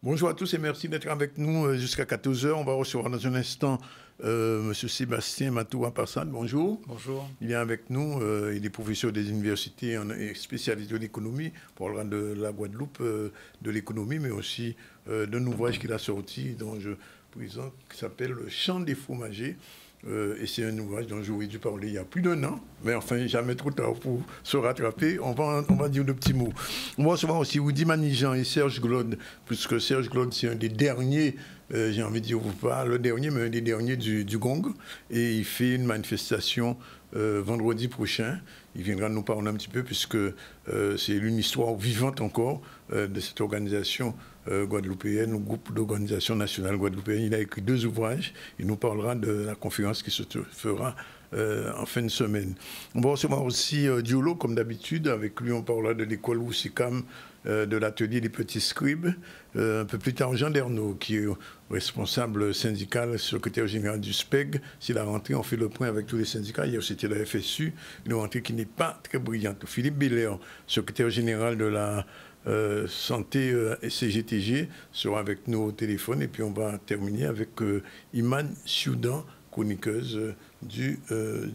Bonjour à tous et merci d'être avec nous jusqu'à 14 heures. On va recevoir dans un instant M. Sébastien Matoua-Passade. Bonjour. Bonjour. Il est avec nous, il est professeur des universités et spécialiste de l'économie, pour le de la Guadeloupe, de l'économie, mais aussi d'un ouvrage qu'il a sorti, dont je présente, qui s'appelle Le Chant des fromagers. Et c'est un ouvrage dont j'aurais dû parler il y a plus d'1 an, mais enfin, jamais trop tard pour se rattraper. On va dire de petits mots. On va recevoir aussi Woody Manijan et Serge Glode, puisque Serge Glode, c'est un des derniers, j'ai envie de dire, pas le dernier, mais un des derniers du Gong. Et il fait une manifestation vendredi prochain. Il viendra nous parler un petit peu, puisque c'est une histoire vivante encore de cette organisation guadeloupéenne, ou groupe d'organisation nationale guadeloupéenne. Il a écrit 2 ouvrages. Il nous parlera de la conférence qui se fera en fin de semaine. On va recevoir aussi Diolo, comme d'habitude. Avec lui, on parlera de l'école Woussikam, de l'atelier des petits scribes. Un peu plus tard, Jean Dernaud, qui est responsable syndical, secrétaire général du SPEG. C'est la rentrée, on fait le point avec tous les syndicats. Hier, c'était la FSU, une rentrée qui n'est pas très brillante. Philippe Belair, secrétaire général de la santé CGTG, sera avec nous au téléphone. Et puis on va terminer avec Iman Soudan, chroniqueuse du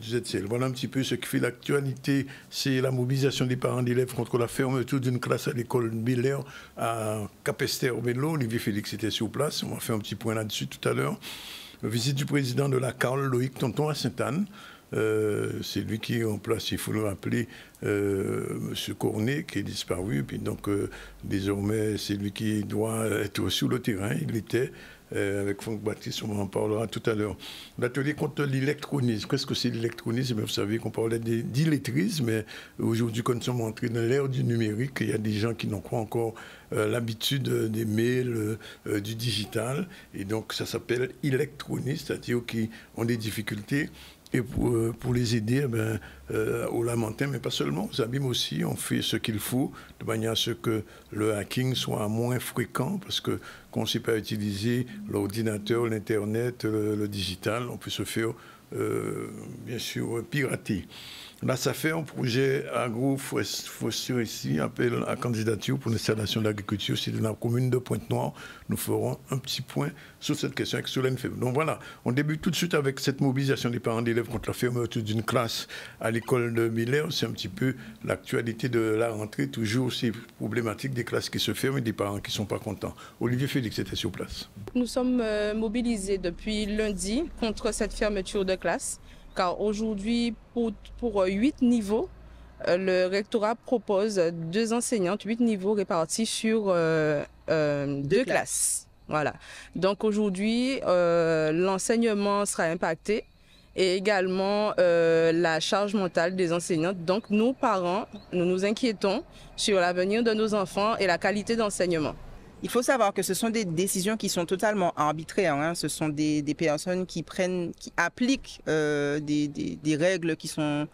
ZCL. Voilà un petit peu ce qui fait l'actualité. C'est la mobilisation des parents d'élèves contre la fermeture d'une classe à l'école Belair à Capesterre-Bello. Olivier Félix était sur place. On va faire un petit point là-dessus tout à l'heure. Visite du président de la CARL, Loïc Tonton, à Sainte-Anne. C'est lui qui est en place, il faut le rappeler, M. Cornet, qui est disparu. Puis donc, désormais, c'est lui qui doit être sur le terrain. Il était avec Franck Baptiste, on en parlera tout à l'heure. L'atelier contre l'électronisme. Qu'est-ce que c'est l'électronisme? Vous savez qu'on parlait d'illettrisme, mais aujourd'hui, quand nous sommes entrés dans l'ère du numérique, il y a des gens qui n'ont pas encore l'habitude des mails, du digital. Et donc, ça s'appelle électronisme, c'est-à-dire qui ont des difficultés. Et pour les aider au lamentin, mais pas seulement, aux abîmes aussi, on fait ce qu'il faut de manière à ce que le hacking soit moins fréquent, parce que quand on ne sait pas utiliser l'ordinateur, l'Internet, le digital, on peut se faire, bien sûr, pirater. Là, ça fait un projet agro-forestier, appel à candidature pour l'installation d'agriculture. C'est dans la commune de Pointe-Noire. Nous ferons un petit point sur cette question avec Solène Febvre. Donc voilà, on débute tout de suite avec cette mobilisation des parents d'élèves contre la fermeture d'une classe à l'école de Belair. C'est un petit peu l'actualité de la rentrée, toujours ces problématiques des classes qui se ferment et des parents qui ne sont pas contents. Olivier Félix était sur place. Nous sommes mobilisés depuis lundi contre cette fermeture de classe. Car aujourd'hui, pour 8 niveaux, le rectorat propose 2 enseignantes, 8 niveaux répartis sur 2 classes. Voilà. Donc aujourd'hui, l'enseignement sera impacté et également la charge mentale des enseignantes. Donc nous, parents, nous nous inquiétons sur l'avenir de nos enfants et la qualité d'enseignement. Il faut savoir que ce sont des décisions qui sont totalement arbitraires. Hein. Ce sont des personnes qui appliquent des règles qui sont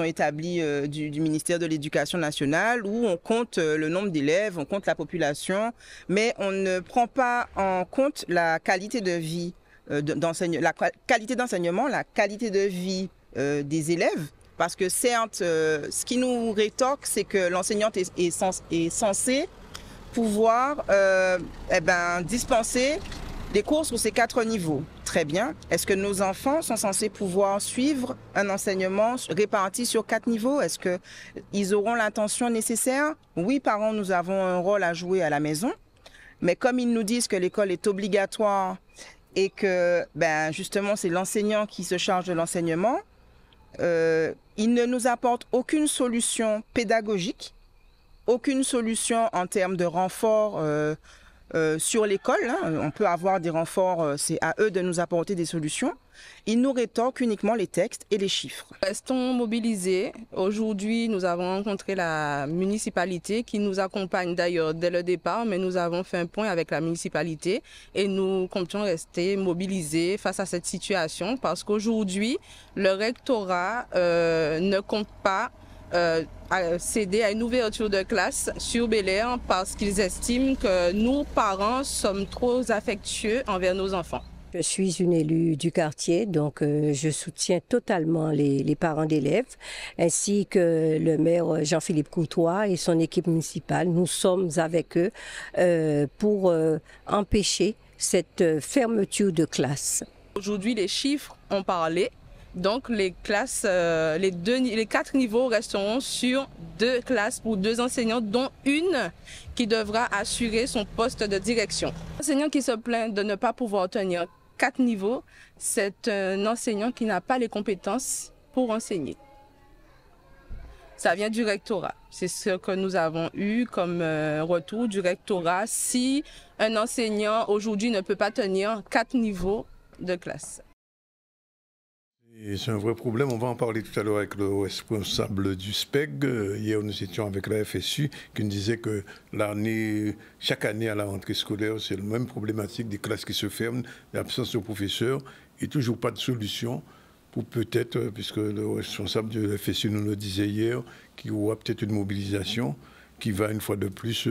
établies du ministère de l'Éducation nationale, où on compte le nombre d'élèves, on compte la population, mais on ne prend pas en compte la qualité de vie la qualité d'enseignement, la qualité de vie des élèves. Parce que certes, ce qui nous rétorque, c'est que l'enseignante est censée pouvoir dispenser des cours sur ces 4 niveaux. Très bien. Est-ce que nos enfants sont censés pouvoir suivre un enseignement réparti sur 4 niveaux? Est-ce qu'ils auront l'attention nécessaire? Oui, parents, nous avons un rôle à jouer à la maison. Mais comme ils nous disent que l'école est obligatoire et que justement c'est l'enseignant qui se charge de l'enseignement, ils ne nous apportent aucune solution pédagogique, aucune solution en termes de renfort sur l'école. Hein. On peut avoir des renforts, c'est à eux de nous apporter des solutions. Ils nous rétorquent uniquement les textes et les chiffres. Restons mobilisés. Aujourd'hui, nous avons rencontré la municipalité qui nous accompagne d'ailleurs dès le départ, mais nous avons fait un point avec la municipalité et nous comptons rester mobilisés face à cette situation parce qu'aujourd'hui, le rectorat ne compte pas céder à une ouverture de classe sur Belair parce qu'ils estiment que nous, parents, sommes trop affectueux envers nos enfants. Je suis une élue du quartier, donc je soutiens totalement les parents d'élèves, ainsi que le maire Jean-Philippe Courtois et son équipe municipale. Nous sommes avec eux pour empêcher cette fermeture de classe. Aujourd'hui, les chiffres ont parlé. Donc les classes, les 4 niveaux resteront sur 2 classes pour 2 enseignants, dont une qui devra assurer son poste de direction. L'enseignant qui se plaint de ne pas pouvoir tenir 4 niveaux, c'est un enseignant qui n'a pas les compétences pour enseigner. Ça vient du rectorat. C'est ce que nous avons eu comme retour du rectorat. Si un enseignant aujourd'hui ne peut pas tenir 4 niveaux de classe. C'est un vrai problème. On va en parler tout à l'heure avec le responsable du SPEG. Hier, nous étions avec la FSU qui nous disait que chaque année à la rentrée scolaire, c'est la même problématique des classes qui se ferment, l'absence de professeurs et toujours pas de solution pour peut-être, puisque le responsable de la FSU nous le disait hier, qu'il y aura peut-être une mobilisation qui va une fois de plus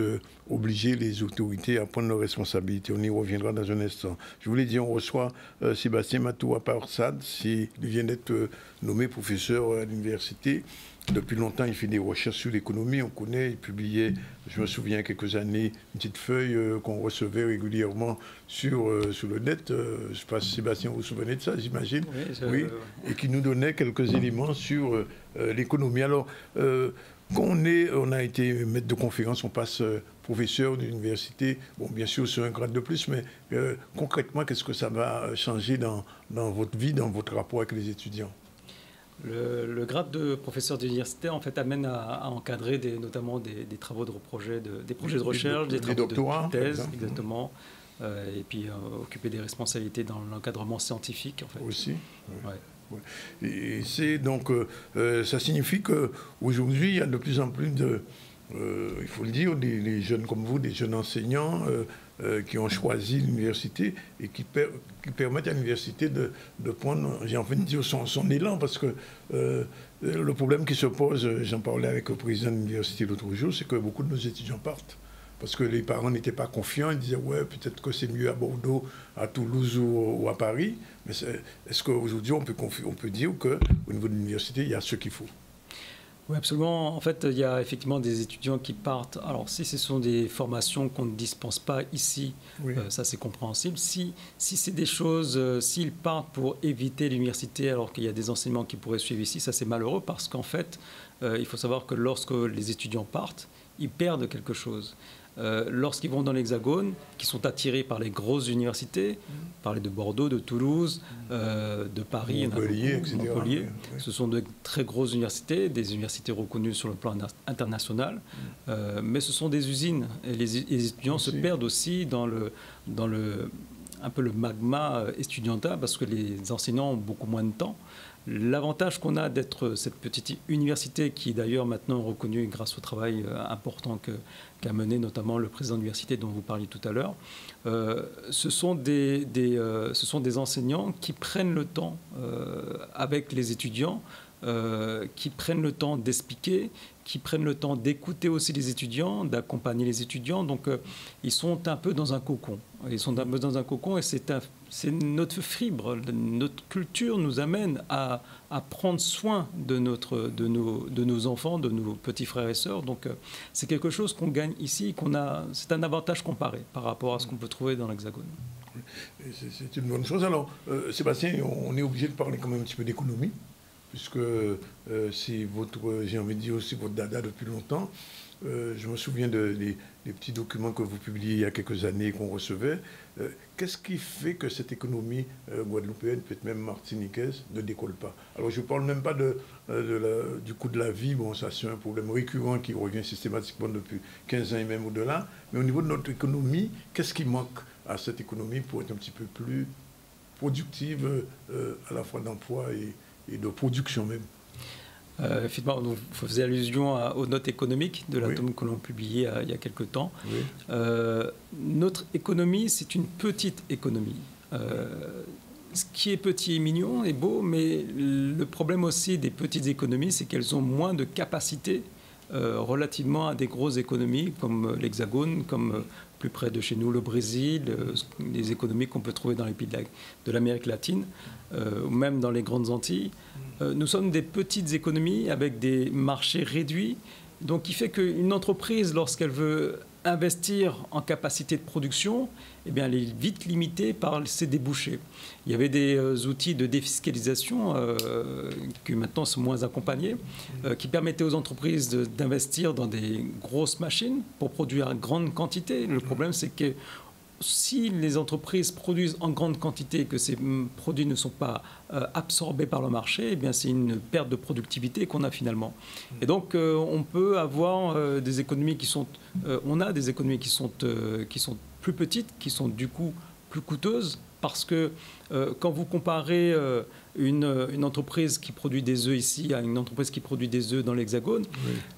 obliger les autorités à prendre leurs responsabilités. On y reviendra dans un instant. Je voulais dire, on reçoit Sébastien Matoua Parsad, il vient d'être nommé professeur à l'université. Depuis longtemps, il fait des recherches sur l'économie. On connaît, il publiait, je me souviens, il y a quelques années, une petite feuille qu'on recevait régulièrement sur le net. Je ne sais pas si Sébastien vous vous souvenez de ça, j'imagine. Oui, et qui nous donnait quelques éléments sur l'économie. Alors, quand on a été maître de conférence, on passe professeur d'université. Bon, bien sûr, c'est un grade de plus, mais concrètement, qu'est-ce que ça va changer dans votre vie, dans votre rapport avec les étudiants? Le grade de professeur d'université, en fait, amène à encadrer notamment des travaux de projet, des projets de recherche, des travaux de thèse, exactement, et puis occuper des responsabilités dans l'encadrement scientifique, en fait. Aussi. Ouais. Ouais. Et c'est donc, ça signifie qu'aujourd'hui, il y a de plus en plus il faut le dire, des jeunes comme vous, des jeunes enseignants qui ont choisi l'université et qui permettent à l'université de prendre, j'ai envie de dire, son élan, parce que le problème qui se pose, j'en parlais avec le président de l'université l'autre jour, c'est que beaucoup de nos étudiants partent. Parce que les parents n'étaient pas confiants, ils disaient « ouais, peut-être que c'est mieux à Bordeaux, à Toulouse ou à Paris ». Mais est-ce qu'aujourd'hui, on peut dire qu'au niveau de l'université, il y a ce qu'il faut? Oui, absolument. En fait, il y a effectivement des étudiants qui partent. Alors, si ce sont des formations qu'on ne dispense pas ici, oui. Ça c'est compréhensible. Si c'est des choses, s'ils partent pour éviter l'université alors qu'il y a des enseignements qui pourraient suivre ici, ça c'est malheureux parce qu'en fait, il faut savoir que lorsque les étudiants partent, ils perdent quelque chose. Lorsqu'ils vont dans l'Hexagone, qui sont attirés par les grosses universités, parler de Bordeaux, de Toulouse, de Paris, Montpellier, etc. Montpellier. Ce sont de très grosses universités, des universités reconnues sur le plan international, mais ce sont des usines. Et les étudiants se perdent aussi dans un peu le magma estudiantin parce que les enseignants ont beaucoup moins de temps. L'avantage qu'on a d'être cette petite université qui d'ailleurs maintenant est reconnue grâce au travail important qu'a mené notamment le président de l'université dont vous parliez tout à l'heure, ce sont des enseignants qui prennent le temps avec les étudiants, qui prennent le temps d'expliquer, qui prennent le temps d'écouter aussi les étudiants, d'accompagner les étudiants. Donc, ils sont un peu dans un cocon. Ils sont un peu dans un cocon et c'est notre fibre, notre culture nous amène à prendre soin de nos enfants, de nos petits frères et sœurs. Donc, c'est quelque chose qu'on gagne ici, c'est un avantage comparé par rapport à ce qu'on peut trouver dans l'Hexagone. C'est une bonne chose. Alors, Sébastien, on est obligé de parler quand même un petit peu d'économie, puisque c'est j'ai envie de dire aussi votre dada depuis longtemps. Je me souviens des petits documents que vous publiez il y a quelques années qu'on recevait. Qu'est-ce qui fait que cette économie guadeloupéenne, peut-être même martiniquaise, ne décolle pas? Alors je ne parle même pas du coût de la vie. Bon, ça c'est un problème récurrent qui revient systématiquement depuis 15 ans et même au-delà. Mais au niveau de notre économie, qu'est-ce qui manque à cette économie pour être un petit peu plus productive à la fois d'emploi et de production même? Effectivement, vous faisiez allusion aux notes économiques de l'atome que l'on publiait il y a quelque temps. Oui. Notre économie, c'est une petite économie. Ce qui est petit et mignon est beau, mais le problème aussi des petites économies, c'est qu'elles ont moins de capacité relativement à des grosses économies comme l'Hexagone, comme plus près de chez nous, le Brésil, les économies qu'on peut trouver dans les pays de l'Amérique latine, ou même dans les grandes Antilles. Nous sommes des petites économies avec des marchés réduits, donc qui fait qu'une entreprise, lorsqu'elle veut investir en capacité de production, eh bien, elle est vite limitée par ses débouchés. Il y avait des outils de défiscalisation qui maintenant sont moins accompagnés, qui permettaient aux entreprises d'investir dans des grosses machines pour produire en grande quantité. Le problème, c'est que si les entreprises produisent en grande quantité et que ces produits ne sont pas absorbés par le marché, eh bien c'est une perte de productivité qu'on a finalement. Et donc on peut avoir des économies qui sont, on a des économies qui sont plus petites, qui sont du coup plus coûteuses, parce que quand vous comparez une entreprise qui produit des œufs ici à une entreprise qui produit des œufs dans l'Hexagone,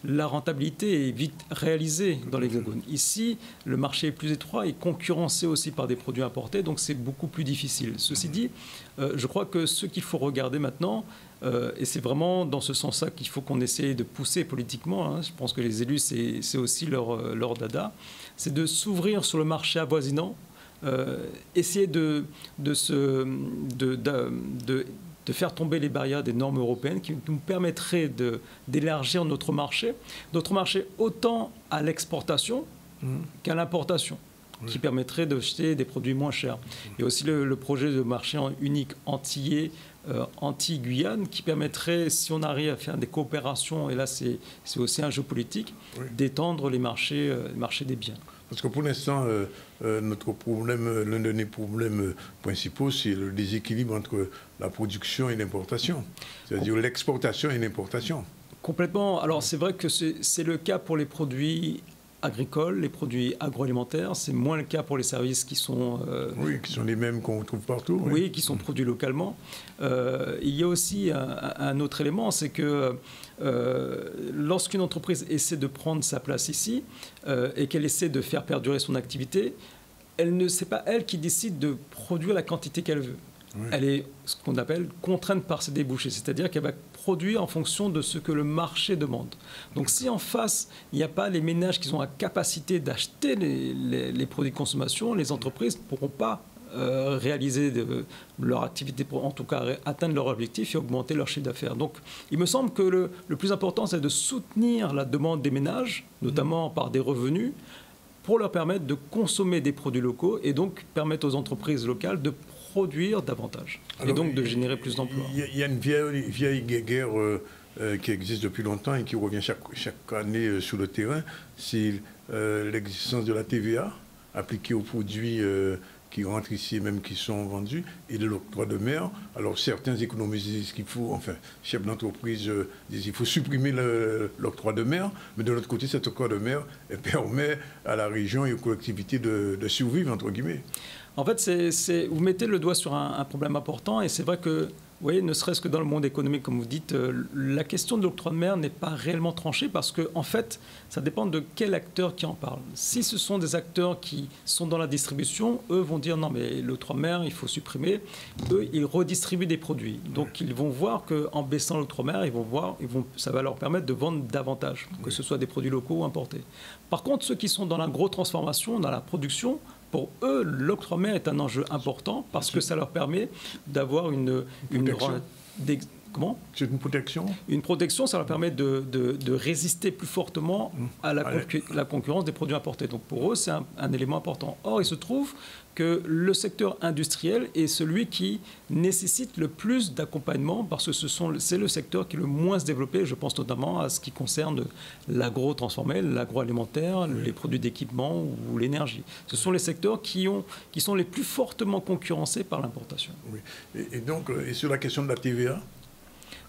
la rentabilité est vite réalisée dans l'Hexagone. Ici, le marché est plus étroit et concurrencé aussi par des produits importés, donc c'est beaucoup plus difficile. Ceci dit, je crois que ce qu'il faut regarder maintenant, et c'est vraiment dans ce sens-là qu'il faut qu'on essaie de pousser politiquement, je pense que les élus, c'est aussi leur dada, c'est de s'ouvrir sur le marché avoisinant, essayer de faire tomber les barrières des normes européennes qui nous permettraient d'élargir notre marché autant à l'exportation qu'à l'importation, qui permettrait d'acheter des produits moins chers. Il y a aussi le projet de marché unique antillais, anti-Guyane, qui permettrait, si on arrive à faire des coopérations, et là c'est aussi un jeu politique, d'étendre les marchés des biens. Parce que pour l'instant, notre problème, l'un de nos problèmes principaux, c'est le déséquilibre entre la production et l'importation. C'est-à-dire l'exportation et l'importation. Complètement. Alors c'est vrai que c'est le cas pour les produits agricoles, les produits agroalimentaires. C'est moins le cas pour les services qui sont... oui, qui sont les mêmes qu'on retrouve partout. Oui, qui sont produits localement. Il y a aussi un autre élément, c'est que lorsqu'une entreprise essaie de prendre sa place ici et qu'elle essaie de faire perdurer son activité, c'est pas elle qui décide de produire la quantité qu'elle veut. Elle est ce qu'on appelle contrainte par ses débouchés, c'est-à-dire qu'elle va produire en fonction de ce que le marché demande. Donc si en face, il n'y a pas les ménages qui ont la capacité d'acheter les produits de consommation, les entreprises ne pourront pas réaliser leur activité, pour en tout cas atteindre leur objectif et augmenter leur chiffre d'affaires. Donc il me semble que le plus important, c'est de soutenir la demande des ménages, notamment par des revenus, pour leur permettre de consommer des produits locaux et donc permettre aux entreprises locales de produire davantage. Alors, et donc de générer plus d'emplois. Il y a une vieille guerre qui existe depuis longtemps et qui revient chaque année sur le terrain, c'est l'existence de la TVA appliquée aux produits qui rentrent ici et même qui sont vendus, et de l'octroi de mer. Alors certains économistes disent qu'il faut, enfin, chefs d'entreprise disent qu'il faut supprimer l'octroi de mer, mais de l'autre côté, cet octroi de mer permet à la région et aux collectivités de survivre, entre guillemets. En fait, vous mettez le doigt sur un problème important, et c'est vrai que, vous voyez, ne serait-ce que dans le monde économique, comme vous dites, la question de l'octroi de mer n'est pas réellement tranchée parce que, en fait, ça dépend de quel acteur qui en parle. Si ce sont des acteurs qui sont dans la distribution, eux vont dire non, mais l'octroi de mer, il faut supprimer. Eux, ils redistribuent des produits. Donc, ils vont voir qu'en baissant l'octroi de mer, ça va leur permettre de vendre davantage, que ce soit des produits locaux ou importés. Par contre, ceux qui sont dans la grosse transformation, dans la production, pour eux, l'octroi de mer est un enjeu important parce que ça leur permet d'avoir Comment ? C'est une protection ? Une protection, ça leur permet de résister plus fortement à la concurrence des produits importés. Donc pour eux, c'est un élément important. Or, il se trouve que le secteur industriel est celui qui nécessite le plus d'accompagnement parce que c'est le secteur qui est le moins développé. Je pense notamment à ce qui concerne l'agro-transformé, l'agroalimentaire, les produits d'équipement ou l'énergie. Ce sont les secteurs qui sont les plus fortement concurrencés par l'importation. Oui. Et donc, sur la question de la TVA ?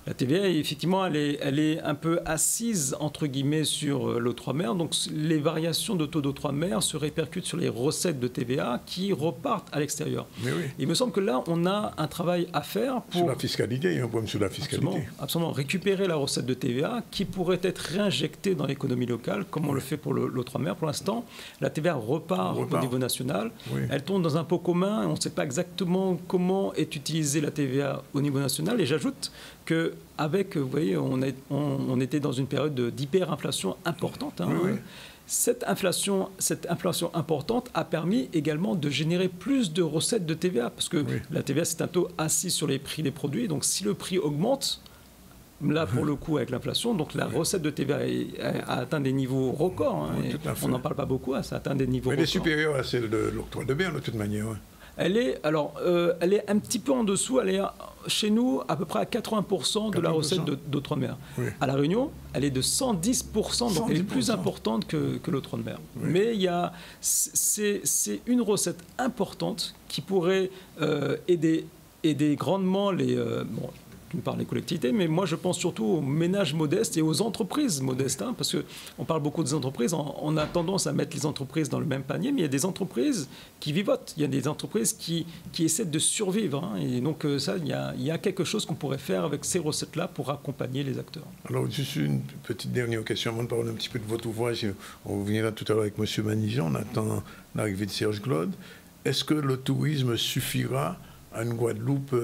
La TVA, effectivement, elle est un peu assise, entre guillemets, sur l'octroi de mer. Donc, les variations de taux d'octroi de mer se répercutent sur les recettes de TVA qui repartent à l'extérieur. Mais oui. Il me semble que là, on a un travail à faire pour... Sur la fiscalité, il y a un problème sur la fiscalité. Absolument. Récupérer la recette de TVA qui pourrait être réinjectée dans l'économie locale, comme on le fait pour l'octroi de mer. Pour l'instant, la TVA repart au niveau national. Oui. Elle tombe dans un pot commun et on ne sait pas exactement comment est utilisée la TVA au niveau national. Et j'ajoute qu'avec, vous voyez, on était dans une période d'hyperinflation importante. Oui. Cette inflation importante a permis également de générer plus de recettes de TVA, parce que la TVA, c'est un taux assis sur les prix des produits. Donc, si le prix augmente, là, pour le coup, avec l'inflation, donc la recette de TVA a atteint des niveaux records. On n'en parle pas beaucoup, ça a atteint des niveaux records. Mais elle est supérieure à celle de l'octroi de mer, de toute manière. Elle est un petit peu en dessous. Elle est chez nous à peu près à 80% de la recette d'octroi de mer. Oui. À La Réunion, elle est de 110%, donc elle est plus importante que l'octroi de mer. Oui. Mais c'est une recette importante qui pourrait aider grandement d'une part les collectivités, mais moi je pense surtout aux ménages modestes et aux entreprises modestes, parce qu'on parle beaucoup des entreprises, on a tendance à mettre les entreprises dans le même panier, mais il y a des entreprises qui vivotent, il y a des entreprises qui essaient de survivre, et donc ça, il y a quelque chose qu'on pourrait faire avec ces recettes-là pour accompagner les acteurs. Alors juste une petite dernière question avant de parler un petit peu de votre ouvrage, on reviendra tout à l'heure avec M. Manigeon, on attend l'arrivée de Serge Claude. Est-ce que le tourisme suffira à une Guadeloupe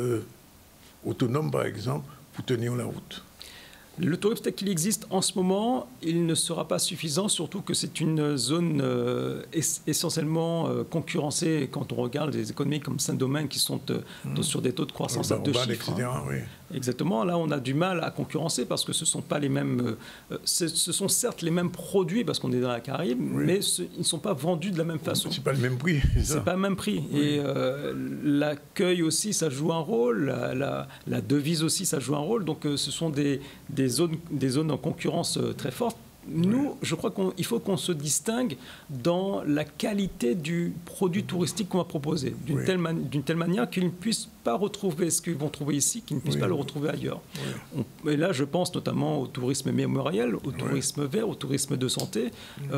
autonome, par exemple, pour tenir la route? Le tourisme tel qu'il existe en ce moment, il ne sera pas suffisant, surtout que c'est une zone essentiellement concurrencée quand on regarde des économies comme Saint-Domingue qui sont sur des taux de croissance à 2 chiffres. Etc., oui. Exactement. Là, on a du mal à concurrencer parce que ce sont pas les mêmes. Ce sont certes les mêmes produits parce qu'on est dans la Caraïbe, mais ils ne sont pas vendus de la même façon. C'est pas le même prix. C'est pas le même prix. Oui. Et l'accueil aussi, ça joue un rôle. La devise aussi, ça joue un rôle. Donc, ce sont des zones en concurrence très forte. Nous, je crois qu'il faut qu'on se distingue dans la qualité du produit touristique qu'on va proposer, d'une telle manière qu'ils ne puissent pas retrouver ce qu'ils vont trouver ici, qu'ils ne puissent pas le retrouver ailleurs. Et là, je pense notamment au tourisme mémoriel, au tourisme vert, au tourisme de santé,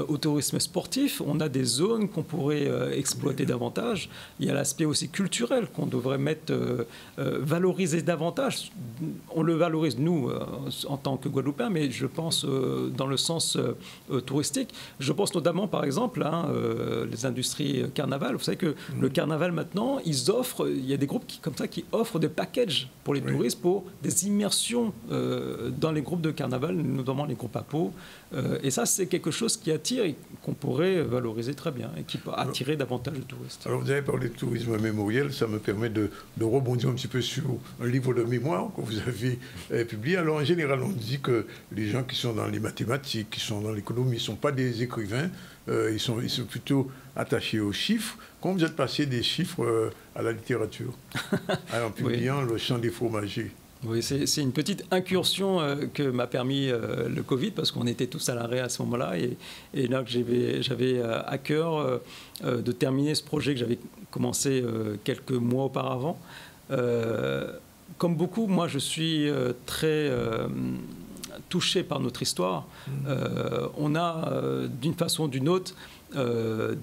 au tourisme sportif. On a des zones qu'on pourrait exploiter davantage. Il y a l'aspect aussi culturel qu'on devrait valoriser davantage. On le valorise, nous, en tant que Guadeloupéens, mais je pense dans le sens touristique. Je pense notamment, par exemple, les industries carnaval. Vous savez que le carnaval, maintenant, il y a des groupes qui offrent des packages pour les touristes, pour des immersions dans les groupes de carnaval, notamment les groupes à peau. Et ça, c'est quelque chose qui attire et qu'on pourrait valoriser très bien et qui peut attirer davantage de touristes. Alors, vous avez parlé de tourisme mémoriel, ça me permet de rebondir un petit peu sur un livre de mémoire que vous avez publié. Alors, en général, on dit que les gens qui sont dans les mathématiques, qui sont dans l'économie, ne sont pas des écrivains, ils sont plutôt attachés aux chiffres. Comment vous êtes passé des chiffres à la littérature en publiant Le Chant des fromagers? Oui, c'est une petite incursion que m'a permis le Covid, parce qu'on était tous à l'arrêt à ce moment-là. Et là, j'avais à cœur de terminer ce projet que j'avais commencé quelques mois auparavant. Comme beaucoup, moi, je suis très touché par notre histoire. On a, d'une façon ou d'une autre,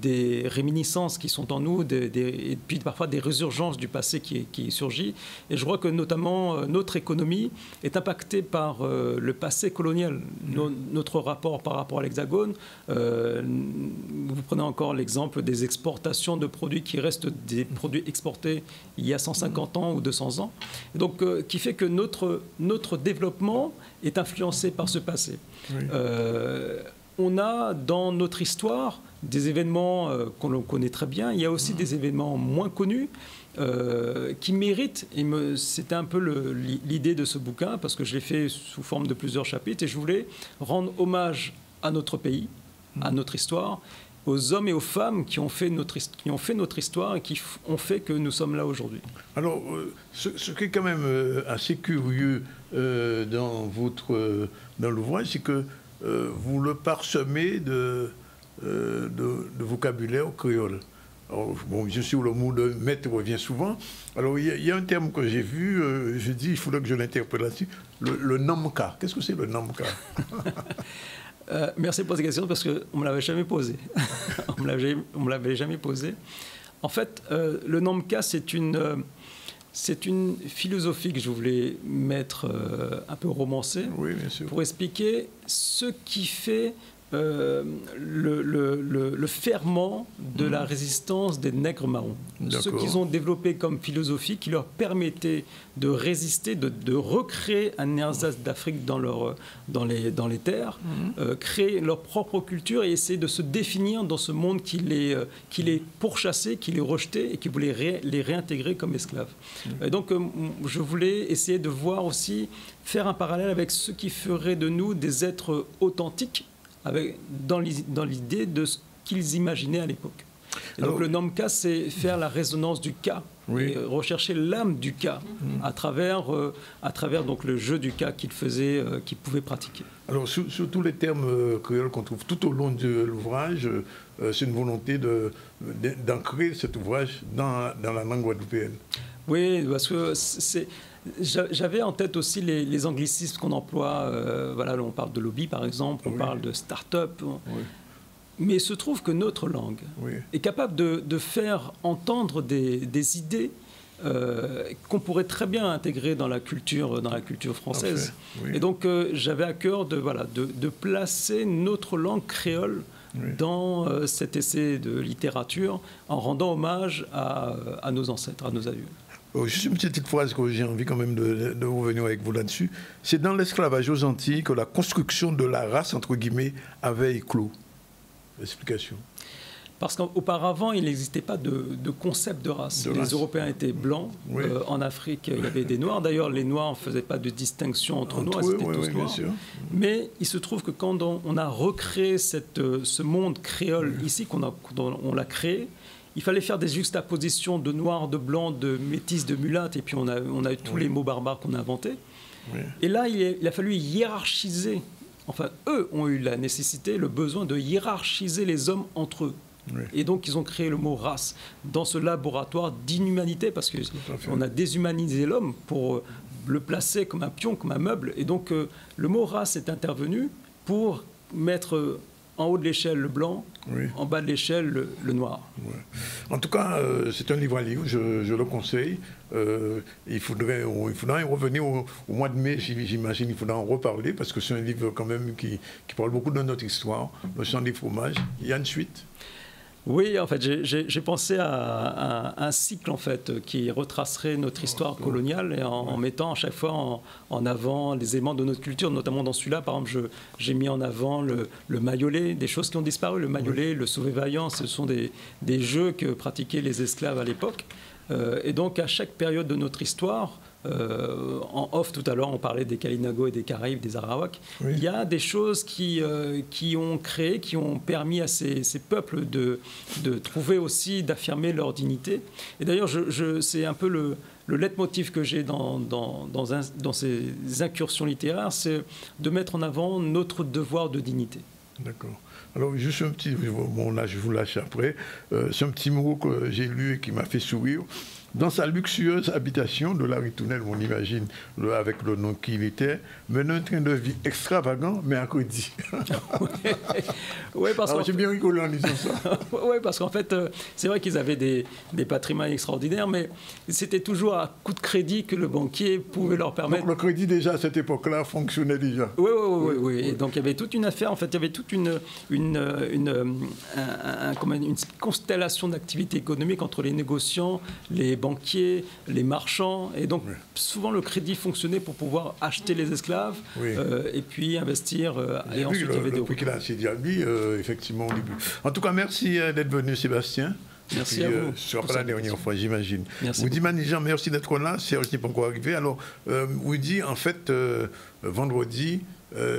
des réminiscences qui sont en nous, et puis parfois des résurgences du passé qui surgit. Et je crois que notamment notre économie est impactée par le passé colonial, notre rapport par rapport à l'Hexagone. Vous prenez encore l'exemple des exportations de produits qui restent des produits exportés il y a 150 ans ou 200 ans. Et donc, qui fait que notre développement est influencé par ce passé. On a dans notre histoire des événements qu'on connaît très bien. Il y a aussi des événements moins connus qui méritent, et c'était un peu l'idée de ce bouquin, parce que je l'ai fait sous forme de plusieurs chapitres, et je voulais rendre hommage à notre pays, à notre histoire, aux hommes et aux femmes qui ont fait notre histoire et qui ont fait que nous sommes là aujourd'hui. Alors, ce qui est quand même assez curieux dans l'ouvrage, c'est que vous le parsemez de vocabulaire créole. Alors, bon, bien sûr, le mot de maître revient souvent. Alors, il y a un terme que j'ai vu, je dis, il faudrait que je l'interprète là-dessus, le namka. Qu'est-ce que c'est le namka? Merci pour cette question, parce qu'on ne me l'avait jamais posé. On me l'avait jamais posé. En fait, le namka, c'est une philosophie que je voulais mettre un peu romancée, oui, bien sûr, pour expliquer ce qui fait le ferment de la résistance des nègres marrons. Ce qu'ils ont développé comme philosophie qui leur permettait de résister, de recréer un ersatz d'Afrique dans les terres, créer leur propre culture et essayer de se définir dans ce monde qui les pourchassait, qui les rejetait et qui voulait les réintégrer comme esclaves. Et donc, je voulais essayer de voir aussi, faire un parallèle avec ce qui ferait de nous des êtres authentiques, dans l'idée de ce qu'ils imaginaient à l'époque. Donc le Nomka, c'est faire la résonance du Ka, et rechercher l'âme du Ka à travers donc, le jeu du Ka qu'il faisait, qu'il pouvait pratiquer. Alors sur tous les termes créoles qu'on trouve tout au long de l'ouvrage, c'est une volonté d'ancrer cet ouvrage dans la langue guadeloupéenne. Oui, parce que j'avais en tête aussi les anglicismes qu'on emploie. Voilà, on parle de lobby, par exemple, on parle de start-up. Mais il se trouve que notre langue est capable de faire entendre des idées qu'on pourrait très bien intégrer dans la culture française. Et donc, j'avais à cœur de placer notre langue créole dans cet essai de littérature en rendant hommage à nos ancêtres, à nos aïeux. Juste une petite phrase que j'ai envie quand même de revenir avec vous là-dessus. C'est dans l'esclavage aux Antilles que la construction de la race, entre guillemets, avait éclos. Explication. Parce qu'auparavant, il n'existait pas de concept de race. Les Européens étaient blancs. En Afrique, il y avait des Noirs. D'ailleurs, les Noirs ne faisaient pas de distinction entre Noirs, ils étaient tous noirs. Mais il se trouve que quand on a recréé ce monde créole ici, on l'a créé, il fallait faire des juxtapositions de noirs, de blancs, de métis, de mulattes, et puis on a eu tous les mots barbares qu'on a inventés. Et là, il a fallu hiérarchiser. Enfin, eux ont eu la nécessité, le besoin de hiérarchiser les hommes entre eux. Et donc, ils ont créé le mot race dans ce laboratoire d'inhumanité, parce qu'on a déshumanisé l'homme pour le placer comme un pion, comme un meuble. Et donc, le mot race est intervenu pour mettre en haut de l'échelle le blanc, en bas de l'échelle le noir. En tout cas, c'est un livre à lire, je le conseille. Il faudrait y revenir au mois de mai, j'imagine, il faudra en reparler, parce que c'est un livre quand même qui parle beaucoup de notre histoire, le chant des fromages. Il y a une suite? Oui, en fait, j'ai pensé à un cycle en fait qui retracerait notre histoire coloniale et en mettant à chaque fois en avant les éléments de notre culture, notamment dans celui-là. Par exemple, j'ai mis en avant le mayolé, des choses qui ont disparu. Le mayolé, le sauvé-vaillant, ce sont des jeux que pratiquaient les esclaves à l'époque. Et donc, à chaque période de notre histoire, en off tout à l'heure, on parlait des Kalinago et des Caraïbes, des Arawaks. Il y a des choses qui ont créé, qui ont permis à ces peuples de trouver aussi, d'affirmer leur dignité. Et d'ailleurs, c'est un peu le leitmotiv que j'ai dans ces incursions littéraires, c'est de mettre en avant notre devoir de dignité. D'accord. Alors, juste un petit... Bon, là, je vous lâche après. C'est un petit mot que j'ai lu et qui m'a fait sourire. Dans sa luxueuse habitation de la Ritournelle, on imagine, avec le nom qu'il était, menait un train de vie extravagant, mais accordé. Oui, parce que j'ai bien rigolé en disant ça. Oui, parce qu'en fait, c'est vrai qu'ils avaient des patrimoines extraordinaires, mais c'était toujours à coup de crédit que le banquier pouvait leur permettre. Donc le crédit, déjà, à cette époque-là, fonctionnait déjà. Oui. Et donc, il y avait toute une affaire, en fait, il y avait toute une constellation d'activités économiques entre les négociants, les banquiers, les marchands, et donc souvent le crédit fonctionnait pour pouvoir acheter les esclaves et puis investir. Et ensuite, il y avait des prix qu'il a assez dit, effectivement, au début. En tout cas, merci d'être venu, Sébastien. Merci à vous. Ce sera pas la dernière fois, j'imagine. Vous dites, Manijan, merci d'être là. Serge n'est pas encore arrivé. Alors, vous dites, en fait, vendredi,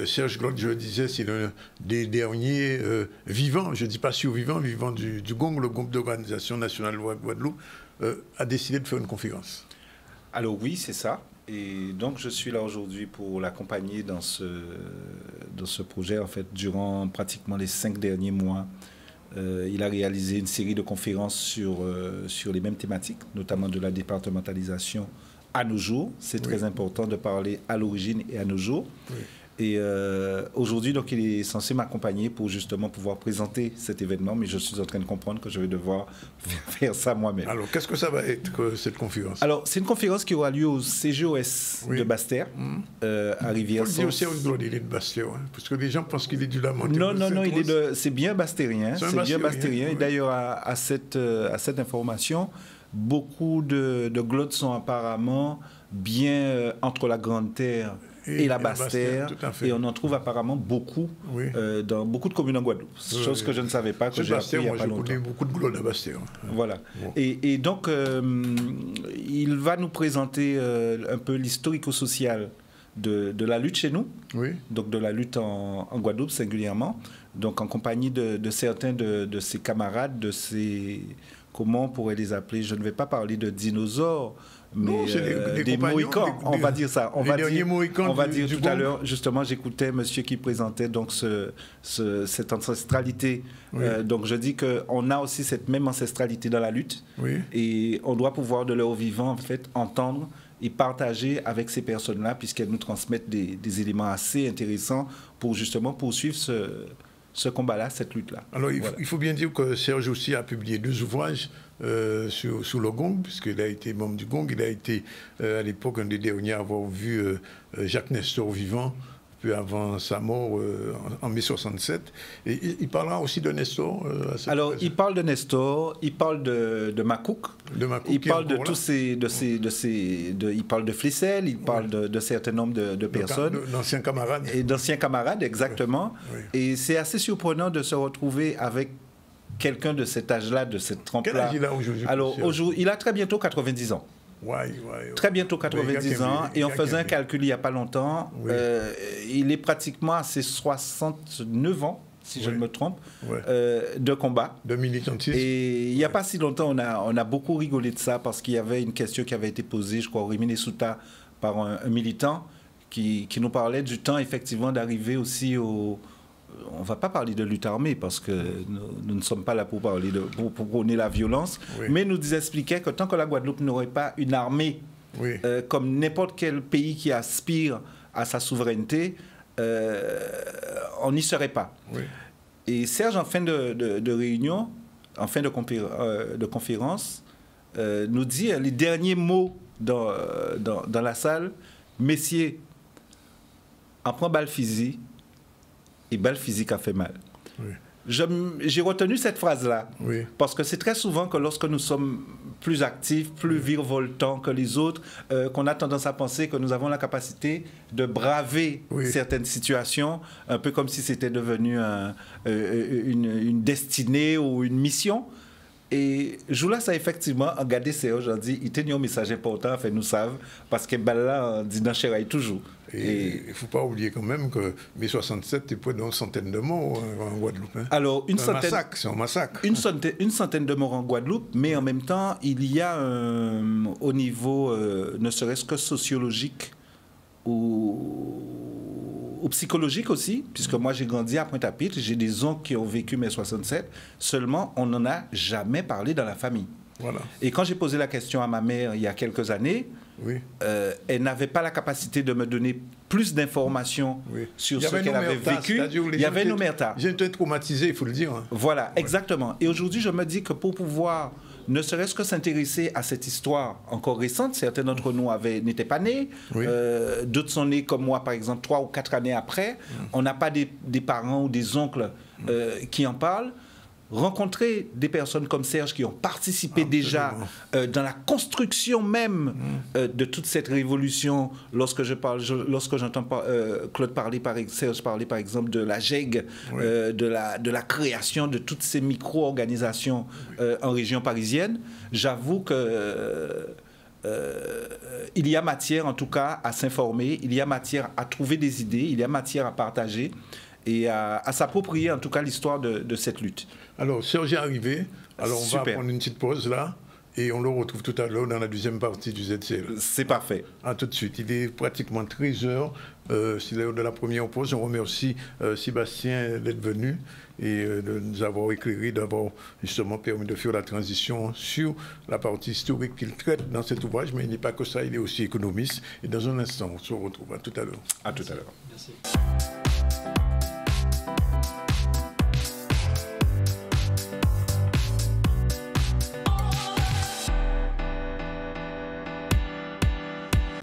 Serge Glock, je le disais, c'est l'un des derniers vivants, je ne dis pas survivants, vivants du GONG, le groupe d'organisation nationale Guadeloupe, a décidé de faire une conférence. Alors oui, c'est ça. Et donc, je suis là aujourd'hui pour l'accompagner dans ce projet. En fait, durant pratiquement les 5 derniers mois, il a réalisé une série de conférences sur les mêmes thématiques, notamment de la départementalisation à nos jours. C'est très important de parler à l'origine et à nos jours. Et aujourd'hui, donc, il est censé m'accompagner pour justement pouvoir présenter cet événement, mais je suis en train de comprendre que je vais devoir faire ça moi-même. Alors, qu'est-ce que ça va être, cette conférence? Alors, c'est une conférence qui aura lieu au CGOS de Basse-Terre, à Rivière-Sens. Il faut dire aussi il est de Basse-Terre, hein, parce que les gens pensent qu'il est du Lamentin. Non, c'est bien Basse-Terrien. C'est bien Basse-Terrien. Et d'ailleurs, à cette information, beaucoup de glottes sont apparemment bien entre la Grande Terre et la Basse-Terre, et on en trouve apparemment beaucoup dans beaucoup de communes en Guadeloupe. Chose que je ne savais pas, que j'ai appris il n'y a pas longtemps. Je connais beaucoup de glottes à Basse-Terre. Voilà. Bon. Et donc, il va nous présenter un peu l'historico-social de la lutte chez nous, donc de la lutte en Guadeloupe singulièrement, donc en compagnie de certains de ses camarades, de ses... Comment on pourrait les appeler? Je ne vais pas parler de dinosaures, mais des Mohicans, on va dire ça. On va dire tout à l'heure, justement, j'écoutais monsieur qui présentait donc cette ancestralité. Donc je dis qu'on a aussi cette même ancestralité dans la lutte, et on doit pouvoir de leur vivant, en fait, entendre et partager avec ces personnes-là, puisqu'elles nous transmettent des éléments assez intéressants pour justement poursuivre ce combat-là, cette lutte-là. Alors, il faut bien dire que Serge aussi a publié 2 ouvrages sur le Gong, puisqu'il a été membre du Gong. Il a été, à l'époque, un des derniers à avoir vu Jacques Nestor vivant, peu avant sa mort en mai 67. Et il parlera aussi de Nestor. Alors, il parle de Nestor, il parle de Macouk, il parle de tous il parle de Flessel, il parle de certain nombre de personnes. D'anciens camarades. Et d'anciens camarades, exactement. Et c'est assez surprenant de se retrouver avec quelqu'un de cet âge-là, de cette trempe-là. Quel âge il a aujourd'hui? Alors, il a très bientôt 90 ans. Très bientôt 90 ans, et on faisait un calcul il n'y a pas longtemps, il est pratiquement à ses 69 ans, si je ne me trompe, de combat. De militantisme. Et il n'y a pas si longtemps, on a beaucoup rigolé de ça, parce qu'il y avait une question qui avait été posée, je crois, au Rimini Souta, par un militant, qui nous parlait du temps, effectivement, d'arriver aussi au... On ne va pas parler de lutte armée parce que nous ne sommes pas là pour parler pour prôner la violence, mais nous expliquait que tant que la Guadeloupe n'aurait pas une armée comme n'importe quel pays qui aspire à sa souveraineté, on n'y serait pas. Et Serge, en fin de réunion, en fin de conférence, nous dit les derniers mots dans la salle: messieurs, en prend balle physique, et balle physique a fait mal. J'ai retenu cette phrase-là, parce que c'est très souvent que lorsque nous sommes plus actifs, plus virevoltants que les autres, qu'on a tendance à penser que nous avons la capacité de braver certaines situations, un peu comme si c'était devenu une destinée ou une mission. Et Joula, ça effectivement, regardez, c'est aujourd'hui, il tenait un message important, fait nous savent, parce que là, on dit dans Chéraï toujours. Et il ne faut pas oublier quand même que mai 67, c'est près d'une centaine de morts en Guadeloupe. Hein. Alors, c'est un massacre. Une centaine de morts en Guadeloupe, mais en même temps, il y a au niveau, ne serait-ce que sociologique ou psychologique aussi, puisque moi j'ai grandi à Pointe-à-Pitre, j'ai des oncles qui ont vécu mai 67, seulement on n'en a jamais parlé dans la famille. Et quand j'ai posé la question à ma mère il y a quelques années, elle n'avait pas la capacité de me donner plus d'informations sur ce qu'elle avait vécu. Il y avait nos mertas. J'ai été traumatisé, il faut le dire. Hein. Voilà, exactement. Et aujourd'hui, je me dis que pour pouvoir ne serait-ce que s'intéresser à cette histoire encore récente, certains d'entre nous n'étaient pas nés, d'autres sont nés comme moi, par exemple, 3 ou 4 années après. On n'a pas des parents ou des oncles qui en parlent. Rencontrer des personnes comme Serge qui ont participé déjà dans la construction même de toute cette révolution. Lorsque j'entends Claude Serge parler par exemple de la GEG, de la création de toutes ces micro-organisations en région parisienne, j'avoue que il y a matière en tout cas à s'informer, il y a matière à trouver des idées, il y a matière à partager et à s'approprier en tout cas l'histoire de cette lutte. Alors, Serge est arrivé. Alors, on va prendre une petite pause là. Et on le retrouve tout à l'heure dans la deuxième partie du ZCL. C'est parfait. À tout de suite. Il est pratiquement 13h. C'est l'heure de la première pause. On remercie Sébastien d'être venu et de nous avoir éclairé, d'avoir justement permis de faire la transition sur la partie historique qu'il traite dans cet ouvrage. Mais il n'est pas que ça, il est aussi économiste. Et dans un instant, on se retrouve. À tout à l'heure. À tout à l'heure. Merci.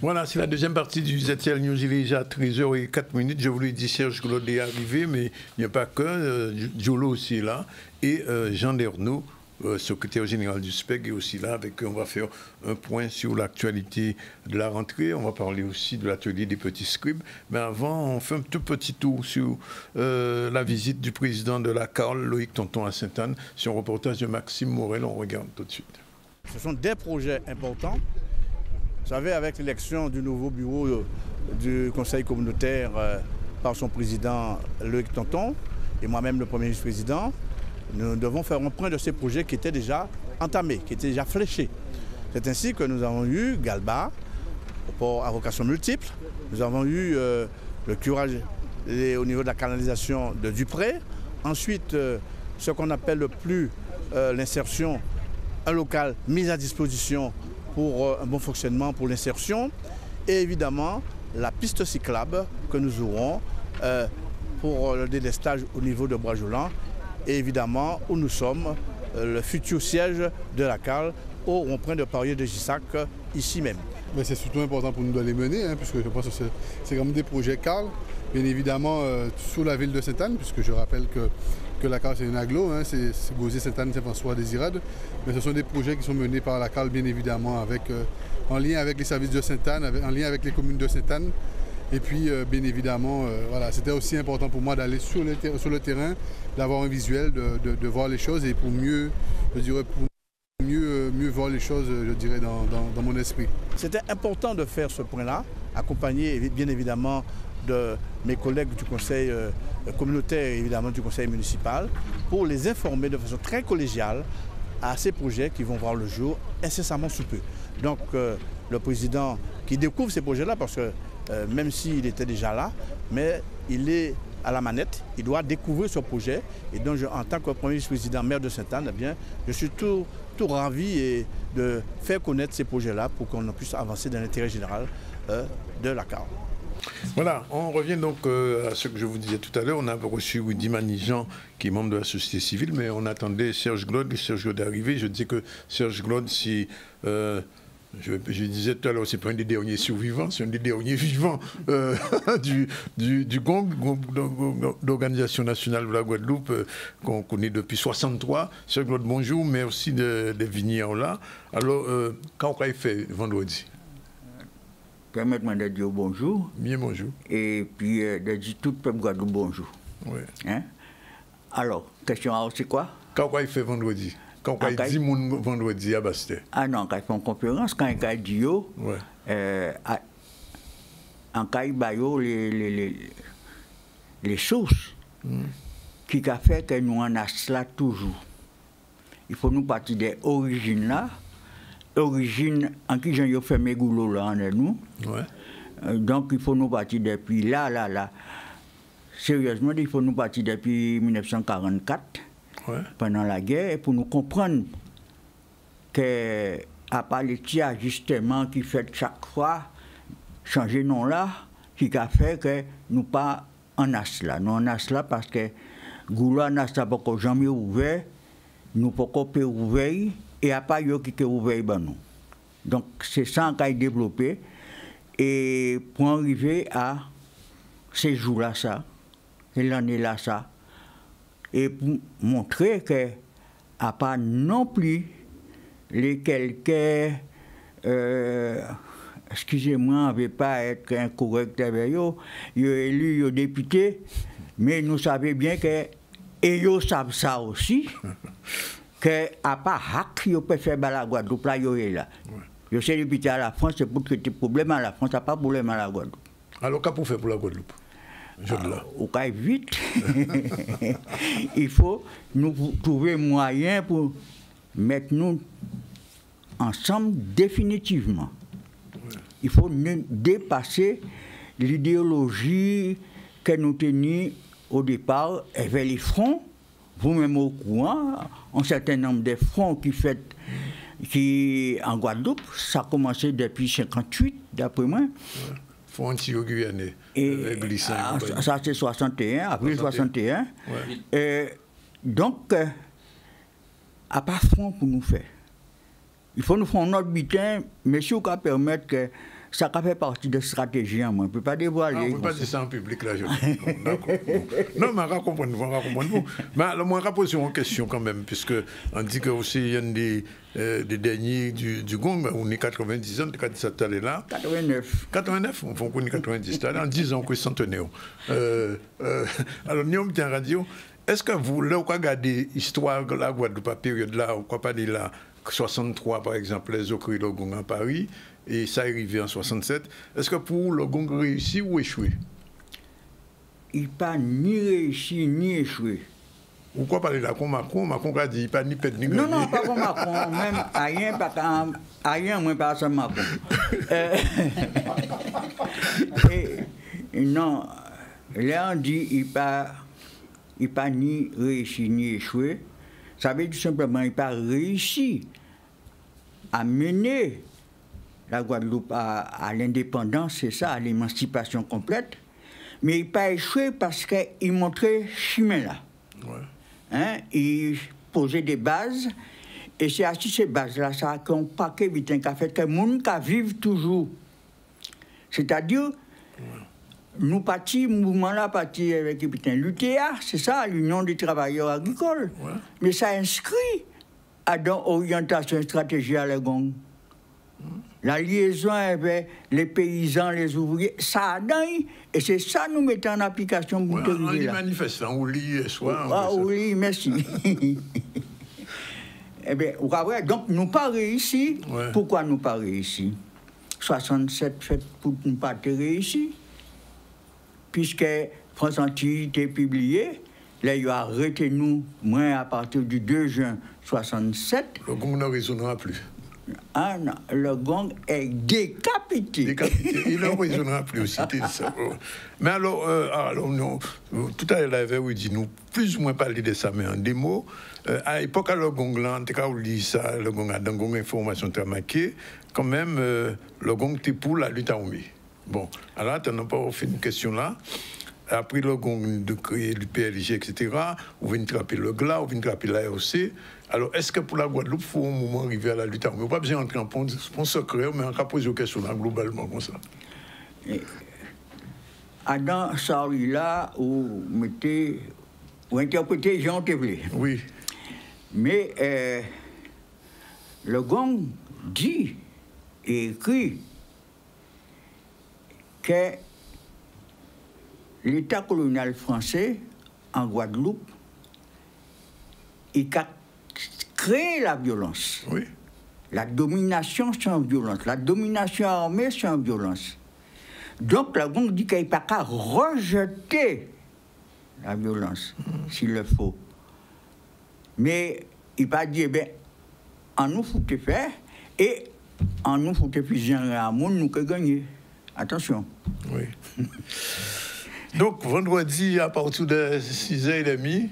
Voilà, c'est la deuxième partie du ZCL News. Il est déjà 13h04. Je voulais dire Serge Claude est arrivé, mais il n'y a pas que. Diolo aussi est là. Et Jean Dernaud, secrétaire général du SPEG, est aussi là. Avec eux, on va faire un point sur l'actualité de la rentrée. On va parler aussi de l'atelier des petits scribes. Mais avant, on fait un tout petit tour sur la visite du président de la CARL, Loïc Tonton à Sainte-Anne. Sur un reportage de Maxime Morel, on regarde tout de suite. Ce sont des projets importants. Vous savez, avec l'élection du nouveau bureau du conseil communautaire par son président Loïc Tonton et moi-même le premier vice-président, nous devons faire un point de ces projets qui étaient déjà entamés, qui étaient déjà fléchés. C'est ainsi que nous avons eu Galba, au port à vocation multiple. Nous avons eu le curage au niveau de la canalisation de Dupré. Ensuite, ce qu'on appelle plus l'insertion, un local mis à disposition pour un bon fonctionnement, pour l'insertion, et évidemment la piste cyclable que nous aurons pour le délestage au niveau de Bois-Jolant, et évidemment où nous sommes, le futur siège de la CARL, au rond-point de Parier de Gissac, ici même. C'est surtout important pour nous de les mener, puisque je pense que c'est comme des projets CARL, bien évidemment sous la ville de Sainte-Anne, puisque je rappelle que la CARL c'est une agglo, c'est Gauzé, Sainte-Anne, Saint-François, Désirade, mais ce sont des projets qui sont menés par la CARL bien évidemment en lien avec les services de Sainte-Anne, en lien avec les communes de Sainte-Anne. Et puis bien évidemment, voilà, c'était aussi important pour moi d'aller sur le terrain, d'avoir un visuel, de voir les choses et pour mieux, je dirais, mieux voir les choses, je dirais, dans mon esprit. C'était important de faire ce point-là, accompagné bien évidemment de mes collègues du conseil communautaire et évidemment du conseil municipal, pour les informer de façon très collégiale à ces projets qui vont voir le jour incessamment sous peu. Donc le président qui découvre ces projets-là, parce que même s'il était déjà là, mais il est à la manette, il doit découvrir ce projet. Et donc en tant que premier vice-président maire de Sainte-Anne, eh bien, je suis tout ravi de faire connaître ces projets-là pour qu'on puisse avancer dans l'intérêt général de la CARL. Voilà, on revient donc à ce que je vous disais tout à l'heure. On a reçu Rudy Manijan, qui est membre de la société civile, mais on attendait Serge Claude. Serge Claude est arrivé. Je disais que Serge Claude, si... je disais tout à l'heure, c'est pas un des derniers survivants, c'est un des derniers vivants du GONG, l'Organisation nationale de la Guadeloupe, qu'on connaît depuis 1963. Serge Claude, bonjour, merci de venir là. Alors, quand on a fait vendredi? Permettez-moi de dire bonjour. Bien bonjour. Et puis de dire tout le peuple Guadeloupe bonjour. Oui. Hein? Alors, question à c'est quoi? Quand on a fait vendredi? Quand on a dit mon vendredi à Bastet? Ah non, quand il fait une conférence, quand il a dit en cas les sources qui a fait que nous en a cela toujours. Il faut nous partir des origines là. Origine en qui j'ai fait mes goulots là en nous. Ouais. Donc il faut nous partir depuis là. Sérieusement, il faut nous partir depuis 1944, ouais. Pendant la guerre, pour nous comprendre que à part les petits ajustements qui fait chaque fois, changer nom là, qui a fait que nous pas en as là. Nous en as là parce que goulot en as là pas jamais ouvert, nous pas copier ouvert. Et à part qui est ouvert, nous. Donc, c'est ça qu'on a développé. Et pour arriver à ces jours-là, ça, et l'année-là, ça, et pour montrer que, à part non plus les quelques, excusez-moi, on ne veut pas être incorrect avec eux, ils ont élu les députés, mais nous savons bien que, et ils savent ça aussi. Que à part hack, ils peuvent faire la Guadeloupe là, ils là. Je sais député à la France, c'est pour traiter problème à la France, ça pas problème à la Guadeloupe. Alors qu'est-ce qu'on fait pour la Guadeloupe? Au cas vite, il faut nous trouver moyen pour mettre nous ensemble définitivement. Il faut dépasser l'idéologie que nous tenions au départ vers les fronts. Vous-même au courant, un certain nombre de fronts qui en Guadeloupe, ça a commencé depuis 1958, d'après moi. Front anti-guyanais. Et ça c'est 61, avril 61. Donc, à part front pour nous faire. Il faut nous faire notre butin, mais si on peut permettre que ça fait partie de la stratégie, moi. On ne peut pas dévoiler. On ne peut pas dire ça en public, là. D'accord. Non, mais on va comprendre. Mais alors, moi, je vais poser une question quand même, puisqu'on dit que aussi, il y a des derniers du Gong, on est 90 ans, quand ça est là. 89. 89, on est 90, en 10 ans que c'est centenaire. Alors, nous sommes en radio. Est-ce que vous, là, vous regardez l'histoire de la Guadeloupe, période là, ou quoi pas de là, 63 par exemple, les Ocri le Gong à Paris, et ça est arrivé en 67. Est-ce que pour le Gong réussi ou échoué? Il n'a pas ni réussi ni échoué. Pourquoi parler là comme Macron a dit, il n'a pas ni pète ni gagné. Non, pas comme Macron, même rien, moins pas comme Macron. Non, là on dit il n'a pas ni réussi ni échoué. Ça veut dire tout simplement qu'il n'a pas réussi à mener la Guadeloupe à l'indépendance, c'est ça, à l'émancipation complète. Mais il n'a pas échoué parce qu'il montrait chemin là. Ouais. Hein? Il posait des bases. Et c'est à ces bases-là, ça a un paquet vite qui a fait que les gens vivent toujours. C'est-à-dire, nous partis, le mouvement-là parti avec l'UTA, c'est ça, l'Union des travailleurs agricoles. Ouais. Mais ça inscrit à dans orientation et stratégie à l'Egong. La liaison avec les paysans, les ouvriers, ça a dans. Et c'est ça nous mettons en application pour te dire. On y manifeste, on lit soit. Ah oui, merci. Eh bien, donc nous pas réussi. Ouais. Pourquoi nous pas réussi? 67 fait pour nous pas réussi. Puisque France Antilles était publié, là, il a arrêté nous, moins à partir du 2 juin 67. Le Gong ne résonnera plus. Ah non, le Gong est décapité. Décapité. Il ne résonnera plus aussi. Ça. Mais alors non, tout à l'heure, il dit nous plus ou moins parler de ça, mais en des mots. À l'époque, le Gong, là, en tout cas, on lit ça, le Gong a dans Gong information très marquée. Quand même, le Gong était pour la lutte armée. Bon, alors, tu n'as pas fait une question là. Après le Gong de créer le PLG, etc., on vient trapper le GLA, on vient trapper l'ARC. Alors, est-ce que pour la Guadeloupe, il faut un moment arriver à la lutte armée? On n'a pas besoin d'entrer en point secret, mais on va poser une question là, globalement, comme ça. Dans ça, là, où interpréter Jean Thévelé. Oui. Mais le Gong dit et écrit que l'État colonial français en Guadeloupe, il a créé la violence. Oui. La domination sans violence. La domination armée sans violence. Donc, la Gong dit qu'il n'y a pas qu'à rejeter la violence, s'il le faut. Mais il va dire, ben, en nous foutait faire, et en nous foutait fusionner à monde, nous que gagner. Attention. Oui. Donc, vendredi, à partir de 6h30,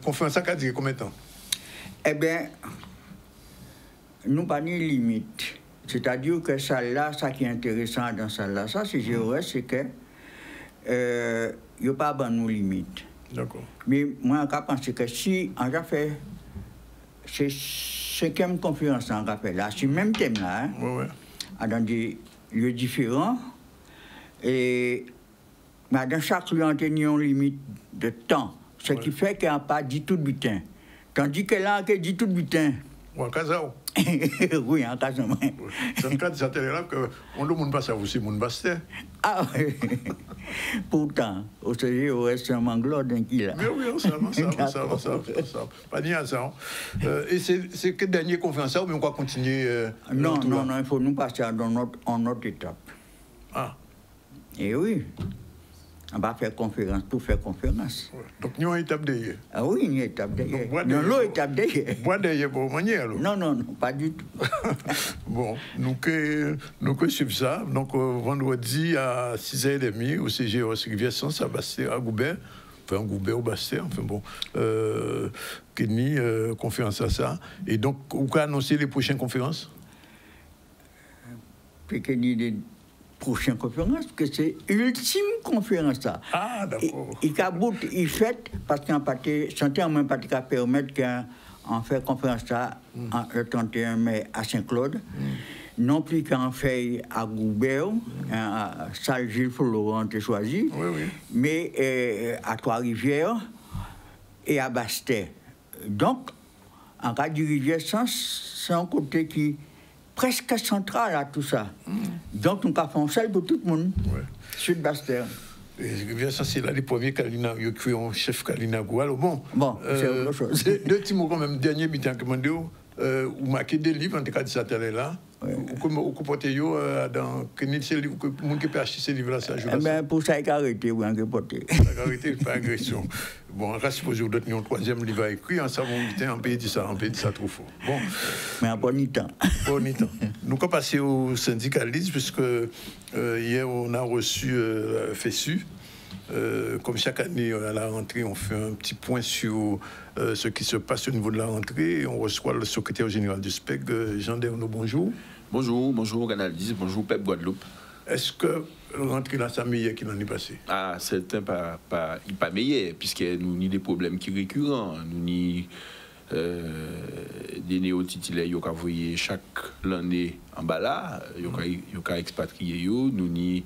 conférence a duré combien de temps? Eh bien, nous pas de limite. C'est-à-dire que ça là, ça qui est intéressant dans ça là, ça c'est c'est que il n'y a pas de nos limites. D'accord. Mais moi, je pense que si on a fait c'est 5e conférence on a fait là, sur le même thème là, hein, dans des lieux différents, et dans chaque lieu, on a une limite de temps, ce qui fait qu'on n'a pas dit tout le butin. Tandis que là, on dit tout le butin. Ou en Kazao. Oui, en Kazao. Dans le cas de cette là que on ne pas ça aussi, mon bastet. Ah oui. Pourtant, au reste un manglot d'un qui là. Mais oui, ça va. Pas ni à ça. Et c'est que dernière conférence, mais on va continuer. Non, il faut nous passer en notre étape. Ah. Et oui. On va faire conférence pour faire conférence. Ouais. Donc, nous avons une étape derrière. Ah oui, une étape derrière. Non, l'autre étape derrière. Bois derrière, pour manière. Non, non, non, pas du tout. Bon, nous que suivons ça. Donc, vendredi à 6h30 au CGO Rivière-Sens à Bastère, à Goubert. Enfin, Goubert ou Bastère, enfin bon. Kenny, conférence à ça. Et donc, vous pouvez annoncer les prochaines conférences? Puis Kenny, les prochaines conférences, que c'est l'ultime conférence ça. Ah, d'accord. Il fait, parce qu'en partie, santé en même partie, permettre qu'on fait conférence ça le 31 mai à Saint-Claude. Non plus qu'en fait à Goubert, à Salle-Gilles-Florent, choisi, mais à Trois-Rivières et à Bastère. Donc, en cas de Rivière-Sens, c'est un côté qui presque central à tout ça. Donc, nous avons fait un seul pour tout le monde, Sud Bastère. Ça, c'est là les premiers Kalina, qui ont chef Kalina Goual. Bon, c'est autre chose. Deux petits mots quand même, dernier bitin commandé, ou marqué des livres, en tout cas, de ça là. Ou comporter dans quel livre que monde qui peut acheter ces livres là ça joue là. Pour ça il a arrêté ou en reporter. Arrêté pas agression. Bon, on va supposer d'autres un troisième livre écrit en savon on peut dire ça trop fort. Bon, mais en bon temps. Bon temps. Nous on passer au syndicalisme puisque hier on a reçu FSU. Comme chaque année à la rentrée, on fait un petit point sur ce qui se passe au niveau de la rentrée. On reçoit le secrétaire général du SPEG, Jean Derno, bonjour. Bonjour, Canal 10, bonjour, Pep Guadeloupe. Est-ce que la rentrée là, c'est meilleur qu'il en est passé? Ah, c'est pas meilleur, puisque nous avons des problèmes qui sont récurrents. Nous avons des néo-titulaires qui ont envoyé chaque année en bas là, qui ont expatrié, nous avons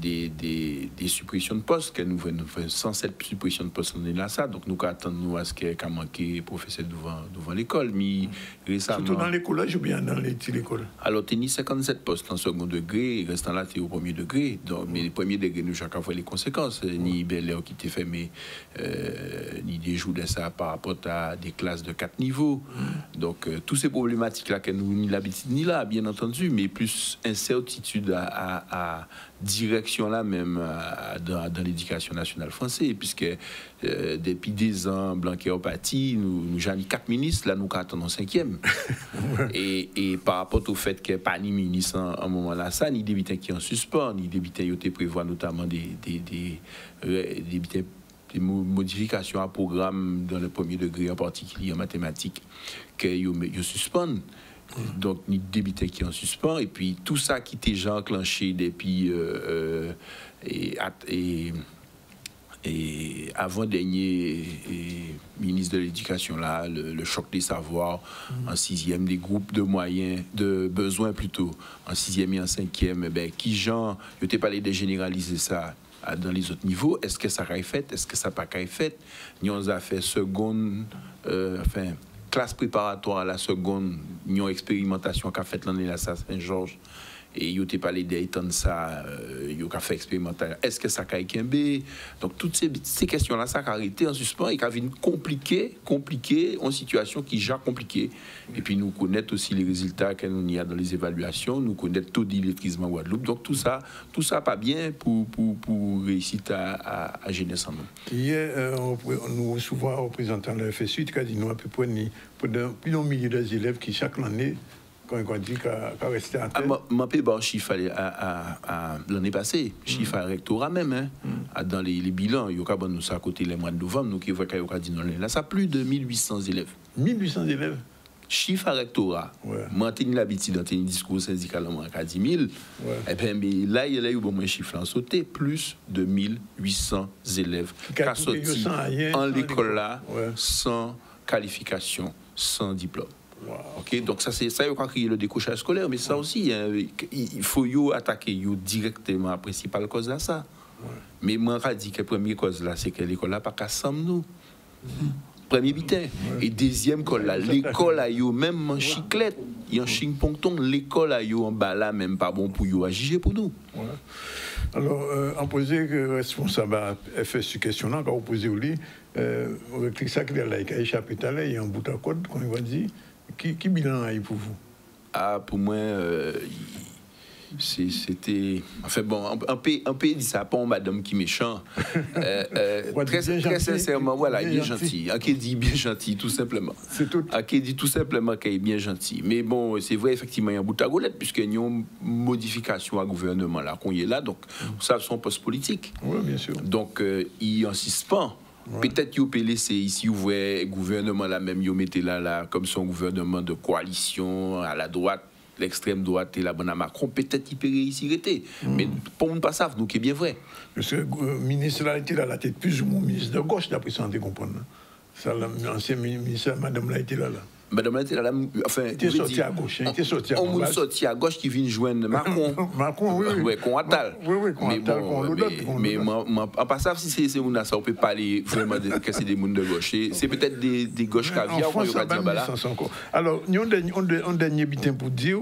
des suppressions de postes, que nous faisons 107 suppressions de postes l'année là, ça. Donc nous attendons à ce qu'il y ait manqué professeur devant l'école. Mais récemment. Surtout dans les collèges ou bien dans les écoles? Alors, tu as 57 postes en second degré, restant là, tu es au premier degré. Donc, mais les premiers degrés, nous, chacun voit les conséquences. Ni Bel Air qui t'est fermé, ni des jours de ça par rapport à des classes de 4 niveaux. Donc, toutes ces problématiques-là, que nous ni l'habitude ni là, bien entendu, mais plus incertitude à direction là même dans l'éducation nationale française, puisque depuis 2 ans, Blanquer a parti, nous avons 4 ministres, là nous attendons 5e. et par rapport au fait qu'il n'y ait pas ni ministre en moment là, ça, ni des bulletins qui en suspens, ni des bulletins qui prévoient notamment des modifications à programme dans le premier degré, en particulier en mathématiques, qu'ils suspendent. Donc, ni débuté qui en suspend, et puis tout ça qui était déjà enclenché depuis et avant-dernier ministre de l'Éducation, là, le choc des savoirs en 6e, des groupes de moyens, de besoins plutôt, en 6e et en 5e, qui genre, je t'ai parlé de généraliser ça dans les autres niveaux. Est-ce que ça a été fait? Est-ce que ça n'a pas été fait? Nous avons fait seconde, classe préparatoire à la seconde, une expérimentation qu'a fait l'année là, ça Saint-Georges, et il a parlé d'étendre ça, il a fait expérimenter. Est-ce que ça a été? Donc toutes ces questions-là, ça a arrêté en suspens et qui a vu compliqué, en situation qui est déjà compliquée. Et puis nous connaissons aussi les résultats que nous y a dans les évaluations, nous connaissons tout d'illettrisme en Guadeloupe. Donc tout ça pas bien pour réussir à gérer ça. Hier, nous recevons un représentant de la FSU qui a dit nous à peu près plus d'un millier d'élèves qui chaque année qu'on dit qu'à rester en tête. Je peux bon chiffre l'année passée, chiffre à rectorat même, dans les bilans, il y a nous ça à côté les mois de novembre, nous qui voyons qu'il y a dit non, là, ça plus de 1800 élèves. 1800 élèves? Chiffre à rectorat. Moi, j'ai l'habitude dans un discours syndical à 10 000. Et bien, mais là, il y a eu un chiffre en sauté, plus de 1800 élèves qui sont sortis en l'école là, sans qualification, sans diplôme. Wow. Okay? Donc ça il y a crié le décrochage scolaire, mais ça aussi, il faut attaquer directement la principale cause là ça. Mais moi je dis que la première cause là, c'est que l'école là pas qu'à nous. Premier bitin. Et deuxième cause là, l'école a eu même en chiclette, il y a un ching-pongton, l'école a eu en bas là même pas bon pour you à juger pour nous. Alors, en posant que responsable à FSU question là, quand vous posez au lit, avec ça qui a échappé tout à l'heure, il y a un bout à code, comme on va dire. Qui bilan a eu pour vous? Ah, pour moi, C'était... Enfin bon, on peut dire ça, pas madame qui est méchant. Très sincèrement, voilà, il est bien gentil. On peut dire bien gentil, tout simplement. C'est tout. On peut dire tout simplement qu'il est bien gentil. Mais bon, c'est vrai, effectivement, il y a un bout à goulette, puisqu'il y a une modification au gouvernement là, qu'on y est là, donc ça, son poste politique. Oui, bien sûr. Donc, il n'insiste pas. Ouais. Peut-être qu'il peut laisser ici, vous voyez, le gouvernement là même, il mettez là, comme son gouvernement de coalition à la droite, l'extrême droite et la bonne à Macron, peut-être qu'il peut réussir. Mais pour ne pas savoir, nous, qui est bien vrai. Parce que le ministre là était là, la tête plus ou moins ministre de gauche, d'après ça, on te comprend. Ça, l'ancien ministre, madame là était là. Madame là était là, enfin... Il était sorti à gauche. On est sorti à gauche qui vient joindre Macron. Macron, oui. Oui, qu'on attale. Oui, qu'on attale, qu'on l'autre. Mais en passant, si c'est ça, on peut parler vraiment de casser des mondes de gauche. C'est peut-être des gauches caviar, on va dire là. Alors, nous avons un dernier bitin pour dire,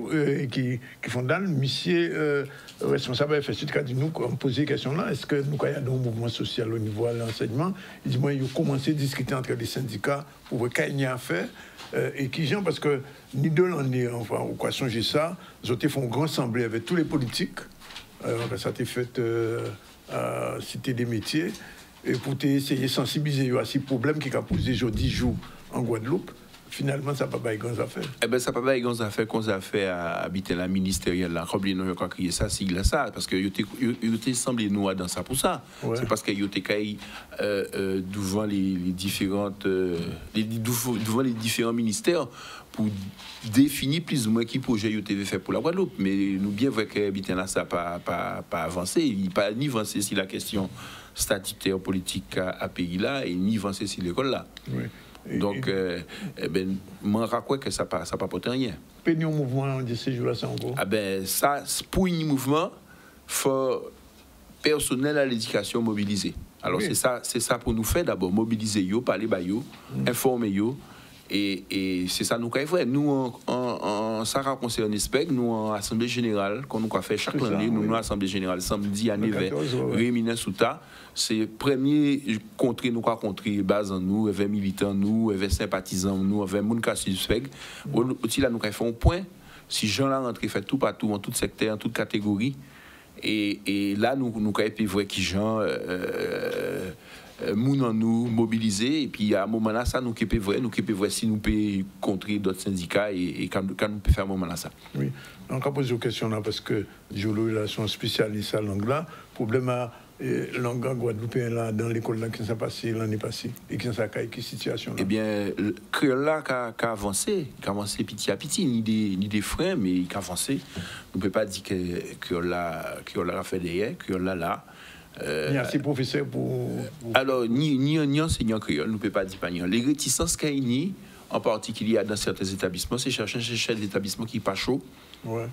qui font dans le monsieur responsable FSU, qui a dit nous, on posait la question là, est-ce que nous avons un mouvement social au niveau de l'enseignement? Il dit, moi, il a commencé à discuter entre les syndicats pour voir qu'il y a à faire. Et qui gêne parce que ni de l'année, enfin, ou quoi changer ça, ils ont fait un grand assemblée avec tous les politiques. Ça a été fait à Cité des Métiers. Et pour essayer de sensibiliser à ces problèmes qui ont posé aujourd'hui 10 jours en Guadeloupe. Finalement, ça n'a pas de grandes affaires. Eh bien, ça n'a pas de grandes affaires qu'on a fait à habiter la ministérielle. Là, comme nous avons crié ça, c'est ça. Parce que il semblé nous dans ça pour ça. Ouais. C'est parce qu'il y a devant les différentes, devant les différents ministères pour définir plus ou moins qui projet il avait fait pour la Guadeloupe. Mais nous bien vrai que habiter là, ça n'a pas avancé. Il n'a pas ni avancé sur la question statutaire politique à pays là et ni avancé sur l'école là. Oui. Donc, moi, je crois que ça ne pas rien. Pour un mouvement de ces jours-là, c'est en gros? Ça, pour un mouvement, il faut personnel à l'éducation mobilisé. Alors, oui. c'est ça pour nous faire d'abord, mobiliser, parler, informer, et c'est ça nous qu'on fait. Nous, ça concerne SPEC, nous, en Assemblée Générale, qu'on nous a fait chaque année, nous, Assemblée Générale, samedi à Névé, Rémine Souta. C'est le premier contrée, nous, contrée, base en nous, avec militants, nous, avec sympathisants, nous, avec moun kassi SPEC. Aussi, là, nous avons fait un point. Si Jean l'a rentré, fait tout partout, en tout secteur, en toute catégorie. Et là, nous avons vu qui Jean. Moun en nous mobiliser et puis à un moment là ça nous qui peut voir si nous peut contrer d'autres syndicats et quand nous peut faire un moment là ça. Oui, on va poser une question là parce que Jolo là sont spécialistes à langue là, problème à langue guadeloupéen là dans l'école là qui s'est passé l'année passée et qui s'est quelle situation là. Eh bien le créole là qui a avancé petit à petit ni des freins mais qui a avancé. On peut pas dire que créole là a fait derrière, créole là il y a ces professeurs pour... Alors, ni enseignant créole, nous ne pouvons pas dire pas. Les réticences qu'il y a, en particulier dans certains établissements, c'est chercher un chef d'établissement qui n'est pas chaud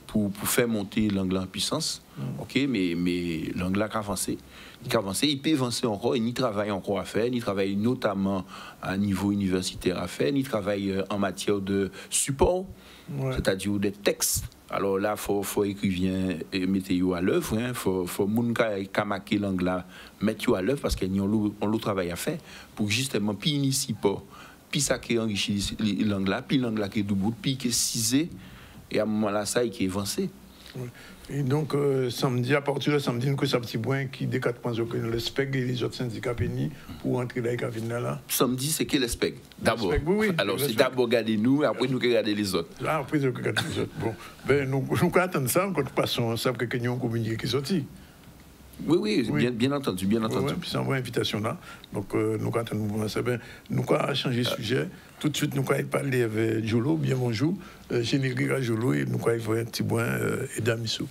pour faire monter l'anglais en puissance. Ok, mais l'anglais a avancé. Il peut avancer encore, il y travaille encore à faire, il travaille notamment à niveau universitaire à faire, il travaille en matière de support, c'est-à-dire des textes. Alors là, il faut écrivain et mettre à l'œuvre. Il faut moun ka marquer l'anglais, mettre à l'œuvre parce qu'il y a un travail à faire pour justement puis initier pas, puis ça qui enrichit l'anglais, puis l'anglais qui est debout, puis qui est cisé et à un moment là ça qui est avancé. Et donc samedi, à partir de samedi, nous avons un petit point qui dès 4 points le SPEC et les autres syndicats pénis pour entrer là et venir là. Samedi, c'est quel SPEC d'abord? Oui. Alors c'est d'abord regarder nous, après nous regarder les autres. Après nous regarder les autres. Bon, nous attendons ça quand nous passons, ça que nous avons communiqué qui est sorti. Oui, bien entendu. Oui, puis c'est une vraie invitation là. Donc nous attendons ça. Nous avons changé de sujet. Tout de suite, nous allons parler avec Jolo. Bien bonjour. Générique à Jolo et nous allons voir un petit point et Damissou.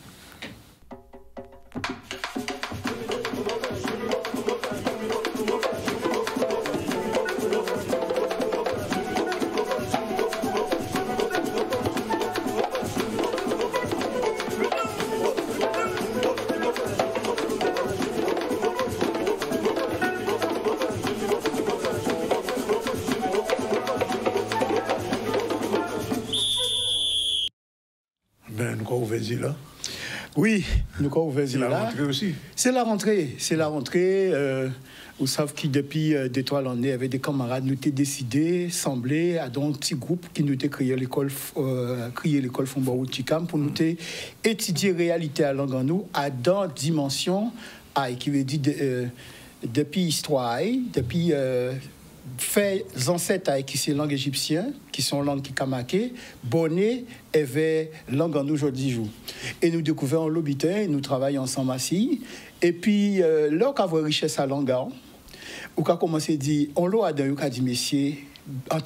Oui, nous avons ouvert c'est la rentrée aussi. C'est la rentrée. Vous savez que depuis 2-3 années, avec des camarades, nous avons décidé, semblé à un petit groupe qui nous a créé l'école Fombaou Chikam pour nous étudier la réalité à langue en nous à dans dimension qui veut dire depuis l'histoire, depuis fait ancêtres qui sont langue égyptienne, qui sont langue qui kamaké, bonnet et vers langue en nous aujourd'hui. Et nous découvrons l'habitat, nous travaillons ensemble assis. Et puis, là, on a une richesse à langue, on a commencé à dire, on l'a dit, messieurs, on a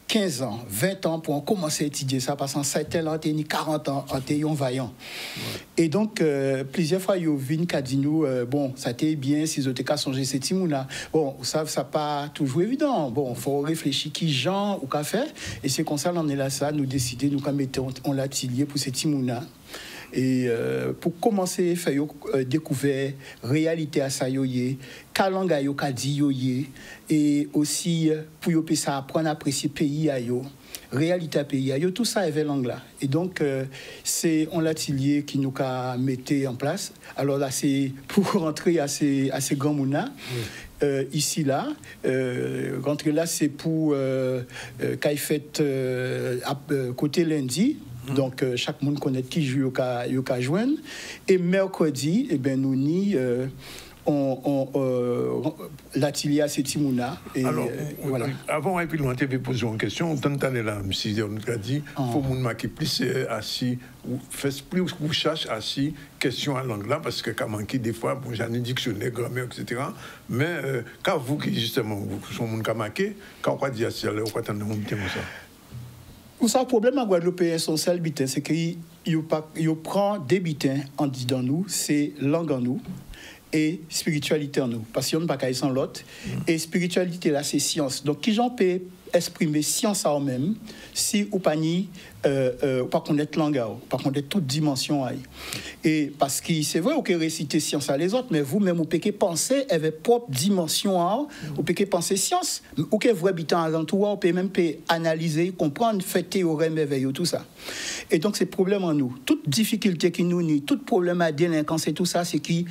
15 ans, 20 ans pour commencer à étudier ça, parce qu'en 7 ans, on a 40 ans, on a vaillant. Et donc, plusieurs fois, il y a vu qui a dit nous, bon, ça a été bien, si vous avez changé ces timounas. Bon, vous savez, ça n'a pas toujours évident. Bon, il faut réfléchir qui genre ou quoi faire. Et c'est comme ça, on est là, ça, nous décider, nous mettons, on l'a tilié pour ces timounas. Et pour commencer à faire découvrir réalité à ça yoyé, kalanga yo kadi yoyé, et aussi pour yo ça apprendre à apprécier pays à yo, réalité à pays à yo, tout ça avec langue là. Et donc c'est on l'atelier qui nous a mis en place. Alors là c'est pour rentrer à ces grands mouna. Ici là, rentrer là c'est pour qu'il fait côté lundi. Donc, chaque monde connaît qui joue au joindre. Et mercredi, eh ben, nous ni l'atelier à Setimouna. Alors, voilà. Avant, et puis, on avait posé une question. On t'entendait là, M. on a dit il faut que marquer plus assis, ou fait plus ou cherche assis, question à langue là, parce que quand manqué des fois, bon, j'ai un dictionnaire, grammaire, etc. Mais quand vous, qui justement, vous sont monde qui marqué, quand on dit assis, alors, on attend un petit ça. Le problème à Guadeloupe, son seul bitin, c'est qu'il prend des bitins en disant nous, c'est langue en nous et spiritualité en nous. Parce qu'on ne peut pas sans l'autre. Et spiritualité, là, c'est science. Donc, qui j'en peux exprimer science en même si ou pas ni pas connaître langue, pas connaître toute dimension. Et parce que c'est vrai, on peut réciter science à les autres, mais vous-même, vous pouvez penser avec propre dimension, vous pouvez penser science, ou que vous habitez à l'entour, vous pouvez même analyser, comprendre, faire théorème, éveiller, tout ça. Et donc, c'est problème en nous. Toute difficulté qui nous nie, tout problème à délinquance et tout ça, c'est qui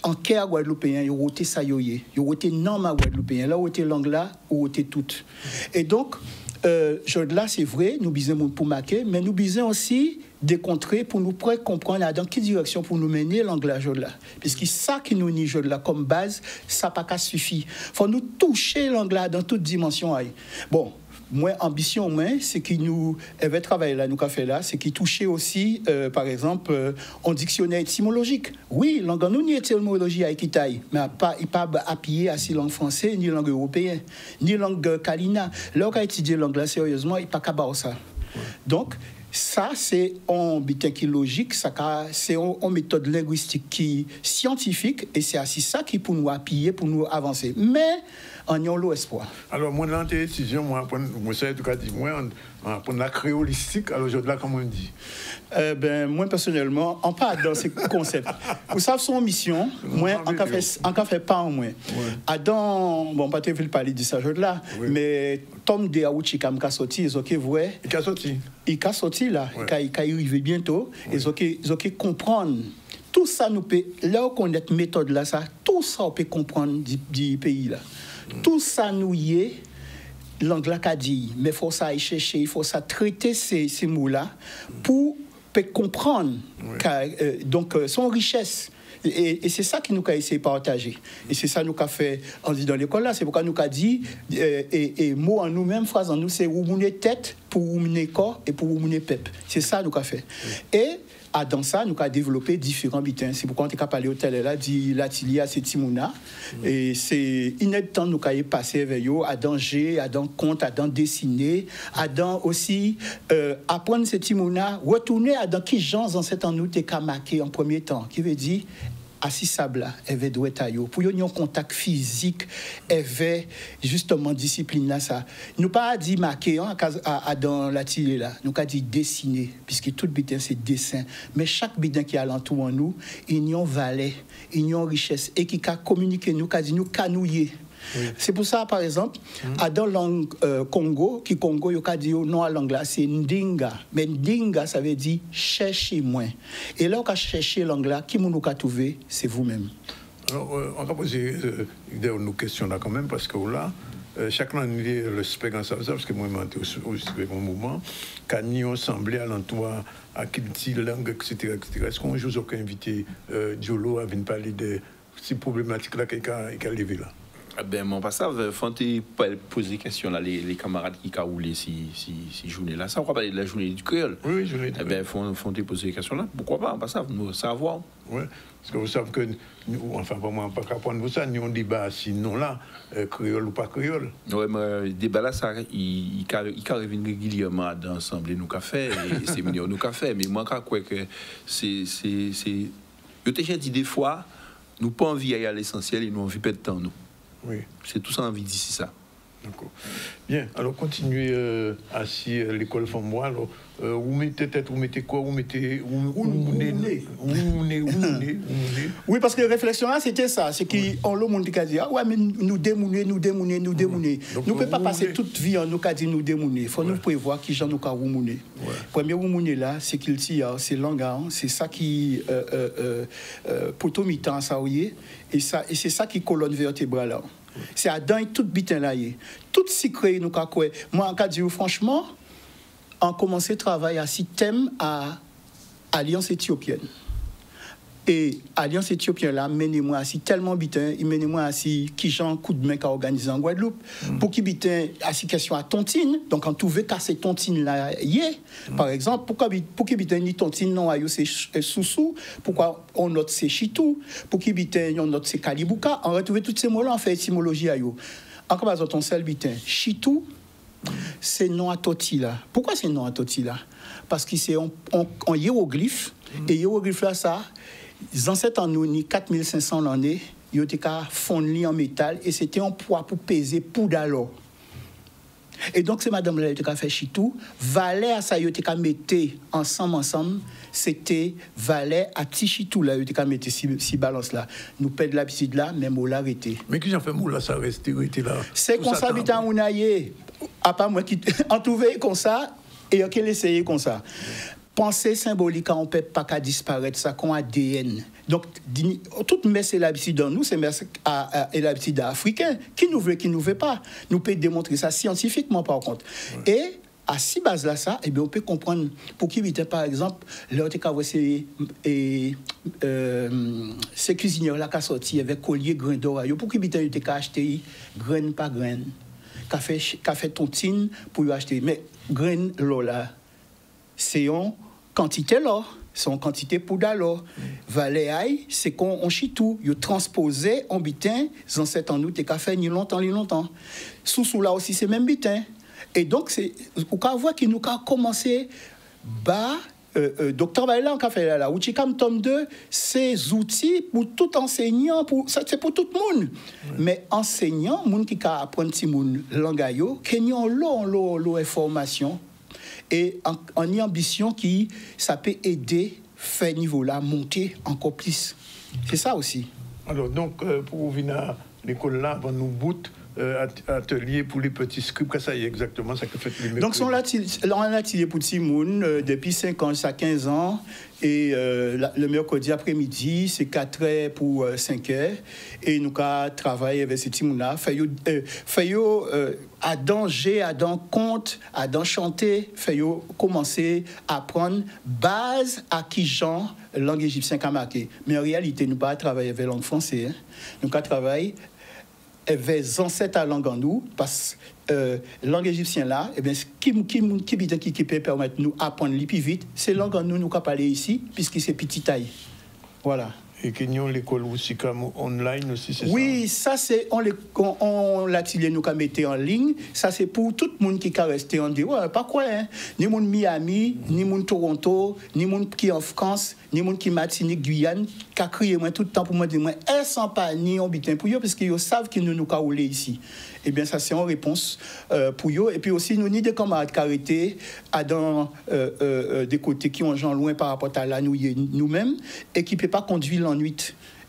en cas guadeloupéen, il y a été ça yoyé, il y a été non ma guadeloupéen, là où était langue là, où était toute. Et donc, là c'est vrai, nous bisons pour marquer, mais nous bisons aussi des contrées pour nous comprendre dans quelle direction pour nous mener langue là, là. Puisque ça qui nous nie là comme base, ça pas qu'à suffit. Faut nous toucher langue là dans toute dimension. Bon. Moi, ambition, c'est qu'il nous avait travaillé là, nous qu'a fait là, c'est qu'il touchait aussi, par exemple, un dictionnaire étymologique. Oui, langue nous ni étymologie à Ekitaï, mais il pas appuyé à si langue française, ni langue européenne, ni langue kalina. Là, on a étudié langue là sérieusement, il pas qu'à ça. Donc, ça, c'est un bitin qui est logique, c'est une méthode linguistique qui est scientifique, et c'est ainsi ça qui pour nous appuyer, pour nous avancer. Mais, en y a l'espoir. Alors, moi, dans tes décisions, moi, on apprend la créolistique, alors aujourd'hui, comment on dit? Moi, personnellement, on parle dans ces concepts. Vous savez, son mission, moi, on fait pas en moins. Adam, bon, pas te parler de ça aujourd'hui-là, mais Tom de Aouchikam qui sorti, ils ont vrai. Il a sorti. Il a sorti là, il arrive bientôt, ils ont comprendre. Tout ça, nous peut, là où on a cette méthode là, ça, tout ça, on peut comprendre du pays là. Tout ça, nous y est, l'anglais qu'a dit, mais il faut ça y chercher, il faut ça traiter ces mots-là pour comprendre donc son richesse. Et c'est ça qui nous a essayé de partager. Et c'est ça nous a fait en dit dans l'école là. C'est pourquoi nous a dit et mots en nous-mêmes, phrases en nous, c'est où mon tête pour où mon corps et pour où mon pep. C'est ça nous a fait. Et dans ça, nous avons développé différents bitins. C'est pourquoi on est parlé au tel là, dit l'atelier à Setimouna. Et c'est inédit nous avons passé avec eux, à danger, à dans compte, à dans dessiner, à dans aussi apprendre Setimouna, retourner à dans qui gens en cet en nous t'es marqué en premier temps, qui veut dire assis sabla, elle doit être pour y avoir un contact physique, elle veut justement discipline là ça. Nous pas dit marquer dans l'atelier là, nous pas dit dessiner puisque tout bitin c'est dessin, mais chaque bitin qui est alentour en nous, il y a valeur, il y a richesse et qui a communiqué nous, qui dit nous canouiller. Oui. C'est pour ça, par exemple, dans la langue Congo, qui Congo, il y a dit non à l'anglais, c'est Ndinga. Mais Ndinga, ça veut dire cherchez-moi. Et là, on a cherché l'anglais, qui nous a trouvé, c'est vous-même. Alors, on va poser nos questions là quand même, parce que là, chaque année, le spec en ça, parce que moi, je suis au spec un moment, quand nous semblait à l'entour, à quelle langue, etc. Est-ce qu'on joue aucun invité Diolo à venir parler de ces problématiques-là qu'il a levé là? Ben, mon passage, faut poser des questions là, les camarades qui ont roulé si journée-là. Ça, on va parler de la journée du créole. Oui, journée du créole. Ben, faut te poser des questions là. Pourquoi pas, on passe nous savoir. Oui, parce que vous savez que, enfin, pour moi, pas prendre vous ça, nous on débat sinon là, créole ou pas créole. Oui, mais le débat là, ça, il arrive régulièrement dans l'Assemblée nous café et c'est mignon nous café. Mais moi, je crois que c'est. Je t'ai dit des fois, nous pas envie d'aller à l'essentiel et nous envie perdre de temps, nous. Oui. C'est tout ça envie d'ici ça. D'accord. Bien, alors continuez assis l'école Fambois. Alors, vous mettez tête, vous mettez quoi? Vous mettez. Oui, parce que la réflexion là, c'était ça. C'est qu'on le monde qui a dit, ah ouais, mais nous démouner. Nous ne pouvons pas passer toute vie en nous qui dit nous démouner. Il faut nous prévoir qui j'en nous ka roumoner. Premier roumoner là, c'est qu'il tire, c'est langage, c'est ça qui poteau mi-temps ça et c'est ça qui colonne vertébrale là. C'est à dans tout bitin là. Tout si créé nous ka moi en dire franchement, on commencé travail à système à Alliance éthiopienne. Et Alliance éthiopienne là menez-moi assis tellement bitin, il menez-moi assis qui Jean coup de main qu'a organisé en Guadeloupe pour qui bitin assis question à tontine, donc on trouvait qu'à ces tontines là par exemple pour qui bitin ni tontine non ayo c'est sousou, pourquoi on note c'est chitou, pour qui bitin on note c'est kalibuka, on retrouve tous ces mots là on fait étymologie ayo. Encore pas ton seul bitin chitou c'est non à Totila. Pourquoi c'est non à Totila? Parce que c'est en hiéroglyphe et hiéroglyphe là ça les ancêtres en nous, 4500 l'année, ils étaient fondus en métal et c'était un poids pour peser pour d'alors. Et donc, c'est madame là qui a fait chitou. Valet à ça, ils étaient mettre ensemble, c'était valet à petit chitou là, ils étaient mettre si balance là. Nous perdons l'habitude là, même au l'arrêter. Mais qui j'en fait moule là, ça reste là. C'est comme ça, habitant on aille. À part moi qui en trouvé comme ça et qui l'essayer comme ça. Pensée symbolique, on ne peut pas qu'à disparaître, ça qu'on ADN. Donc, toute messe et l'habitude dans nous, c'est messe et l'habitude africain. Qui nous veut pas. Nous pouvons démontrer ça scientifiquement, par contre. Ouais. Et, à si base là, ça, eh bien, on peut comprendre pour qui, par exemple, là, ces cuisinières là qui sont sortis avec collier grain d'or, pour qui, ils ont acheté grain par grain, café tontine pour y acheter. Mais grain, là, c'est une quantité l'or, c'est une quantité poudre l'or. Valéaï, c'est qu'on chitou, yo transposé en bitin, les ancêtres en nous, t'es qu'à faire ni longtemps. Sous là aussi, c'est même bitin. Et donc, c'est, vous pouvez voir qu'il nous a commencé, docteur Baïla, on a fait là, Ouchikam tome 2, ces outils pour tout enseignant, c'est pour tout le monde. Mais enseignant, monde qui a appris petit monde langayo, qui ont l'eau information. Et en y ambition qui ça peut aider faire niveau là monter encore plus. C'est ça aussi. Alors donc pour venir à l'école là, on nous boot atelier pour les petits scripts, ça y est exactement ça que fait les mercredis. Donc on a atelier pour Timoun depuis 5 ans à 15 ans et le mercredi après-midi c'est 4 heures pour 5 heures et nous avons travaillé avec ces Timoun là fait à danger, à dans compte, à dans chanter, fait commencer à apprendre base à qui Jean langue égyptienne qu'a marqué. Mais en réalité nous pas travailler avec langue française, nous avons travaillé avec les ancêtres à langue en nous, parce que langue égyptienne là, eh bien, qui peut permettre nous apprendre les plus vite, c'est langue en nous qu'à parler ici, puisque c'est petit taille. Voilà. Et qu'il y a l'école aussi comme online aussi, c'est ça? Oui, ça c'est on l'atelier nous qu'a metté en ligne. Ça c'est pour tout le monde qui a resté en dehors. Ouais, pas quoi, hein? Ni monde Miami, ni monde Toronto, ni monde qui en France, ni monde qui Martinique, Guyane, qui a crié moi tout le temps pour moi dire moi, elles sont pas ni en bitin pour eux parce qu'ils savent qu'ils nous qu'a roulé ici. Eh bien, ça, c'est en réponse pour eux. Et puis aussi, nous, ni des camarades qui arrêtés dans des côtés qui ont gens loin par rapport à là, nous-mêmes, et qui ne peuvent pas conduire l'ennui.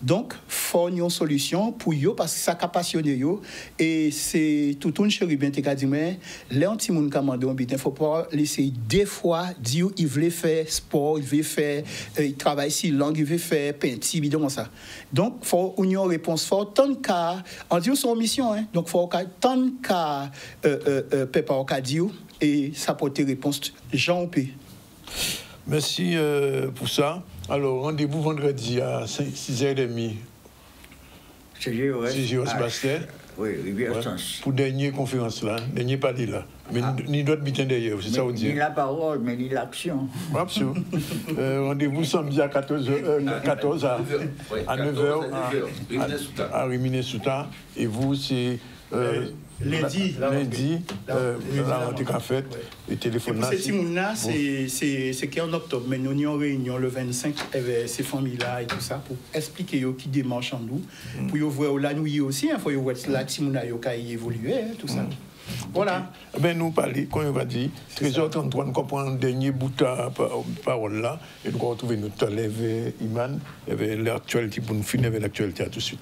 Donc, il faut une solution pour eux parce que ça a passionné eux. Et c'est tout un chéri bien te dit mais les anti-moun commandé un bitin, faut pas laisser des fois dire il veut faire sport, il veut faire il travaille si langue, il veut faire peinture bidon comme ça. Donc, faut une réponse forte tant qu'à on dit son mission hein. Donc faut tant qu'à papa au cadio et ça porter réponse Jean P. Merci pour ça. Alors, rendez-vous vendredi à 6h30. C'est GOS Bastel. Oui, Rivière-Sens. Pour dernière conférence là, dernier parler là. Mais ni d'autres bulletins d'ailleurs, c'est ça vous dire. Ni la parole, mais ni l'action. Absolument. Rendez-vous samedi à 14 à 9h à Rimini-Souta. Et vous, c'est lundi, la rentrée qu'a faite, le téléphone là. C'est en octobre, mais nous avons une réunion le 25 avec ces familles-là et tout ça pour expliquer qui démarche en nous. Pour voir là, nous aussi, il faut voir là, si nous avons évolué, tout ça. Voilà. Okay. Ben, nous parler, quand on va dire, 13h33, nous comprenons le dernier bout de parole là, et nous retrouvons notre élève Iman, avec l'actualité pour nous finir avec l'actualité à tout de suite.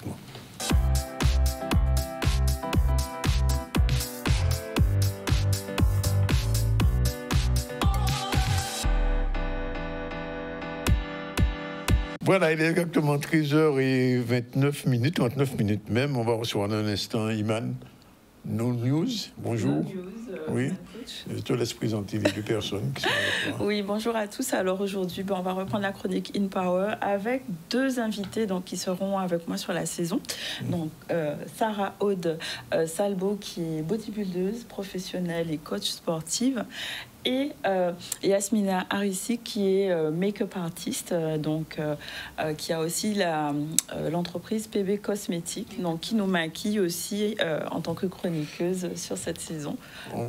Voilà, il est exactement 13h29, 39 minutes même. On va recevoir dans un instant Iman. No News, bonjour. Oui, je te laisse présenter les deux personnes qui sont avec toi. Oui, bonjour à tous. Alors aujourd'hui, on va reprendre la chronique In Power avec deux invités qui seront avec moi sur la saison. Donc, Sarah Aude Salbo, qui est bodybuildeuse professionnelle et coach sportive. Et Yasmina Harissi, qui est make-up artiste, qui a aussi l'entreprise PB Cosmétiques, qui nous maquille aussi en tant que chroniqueuse sur cette saison.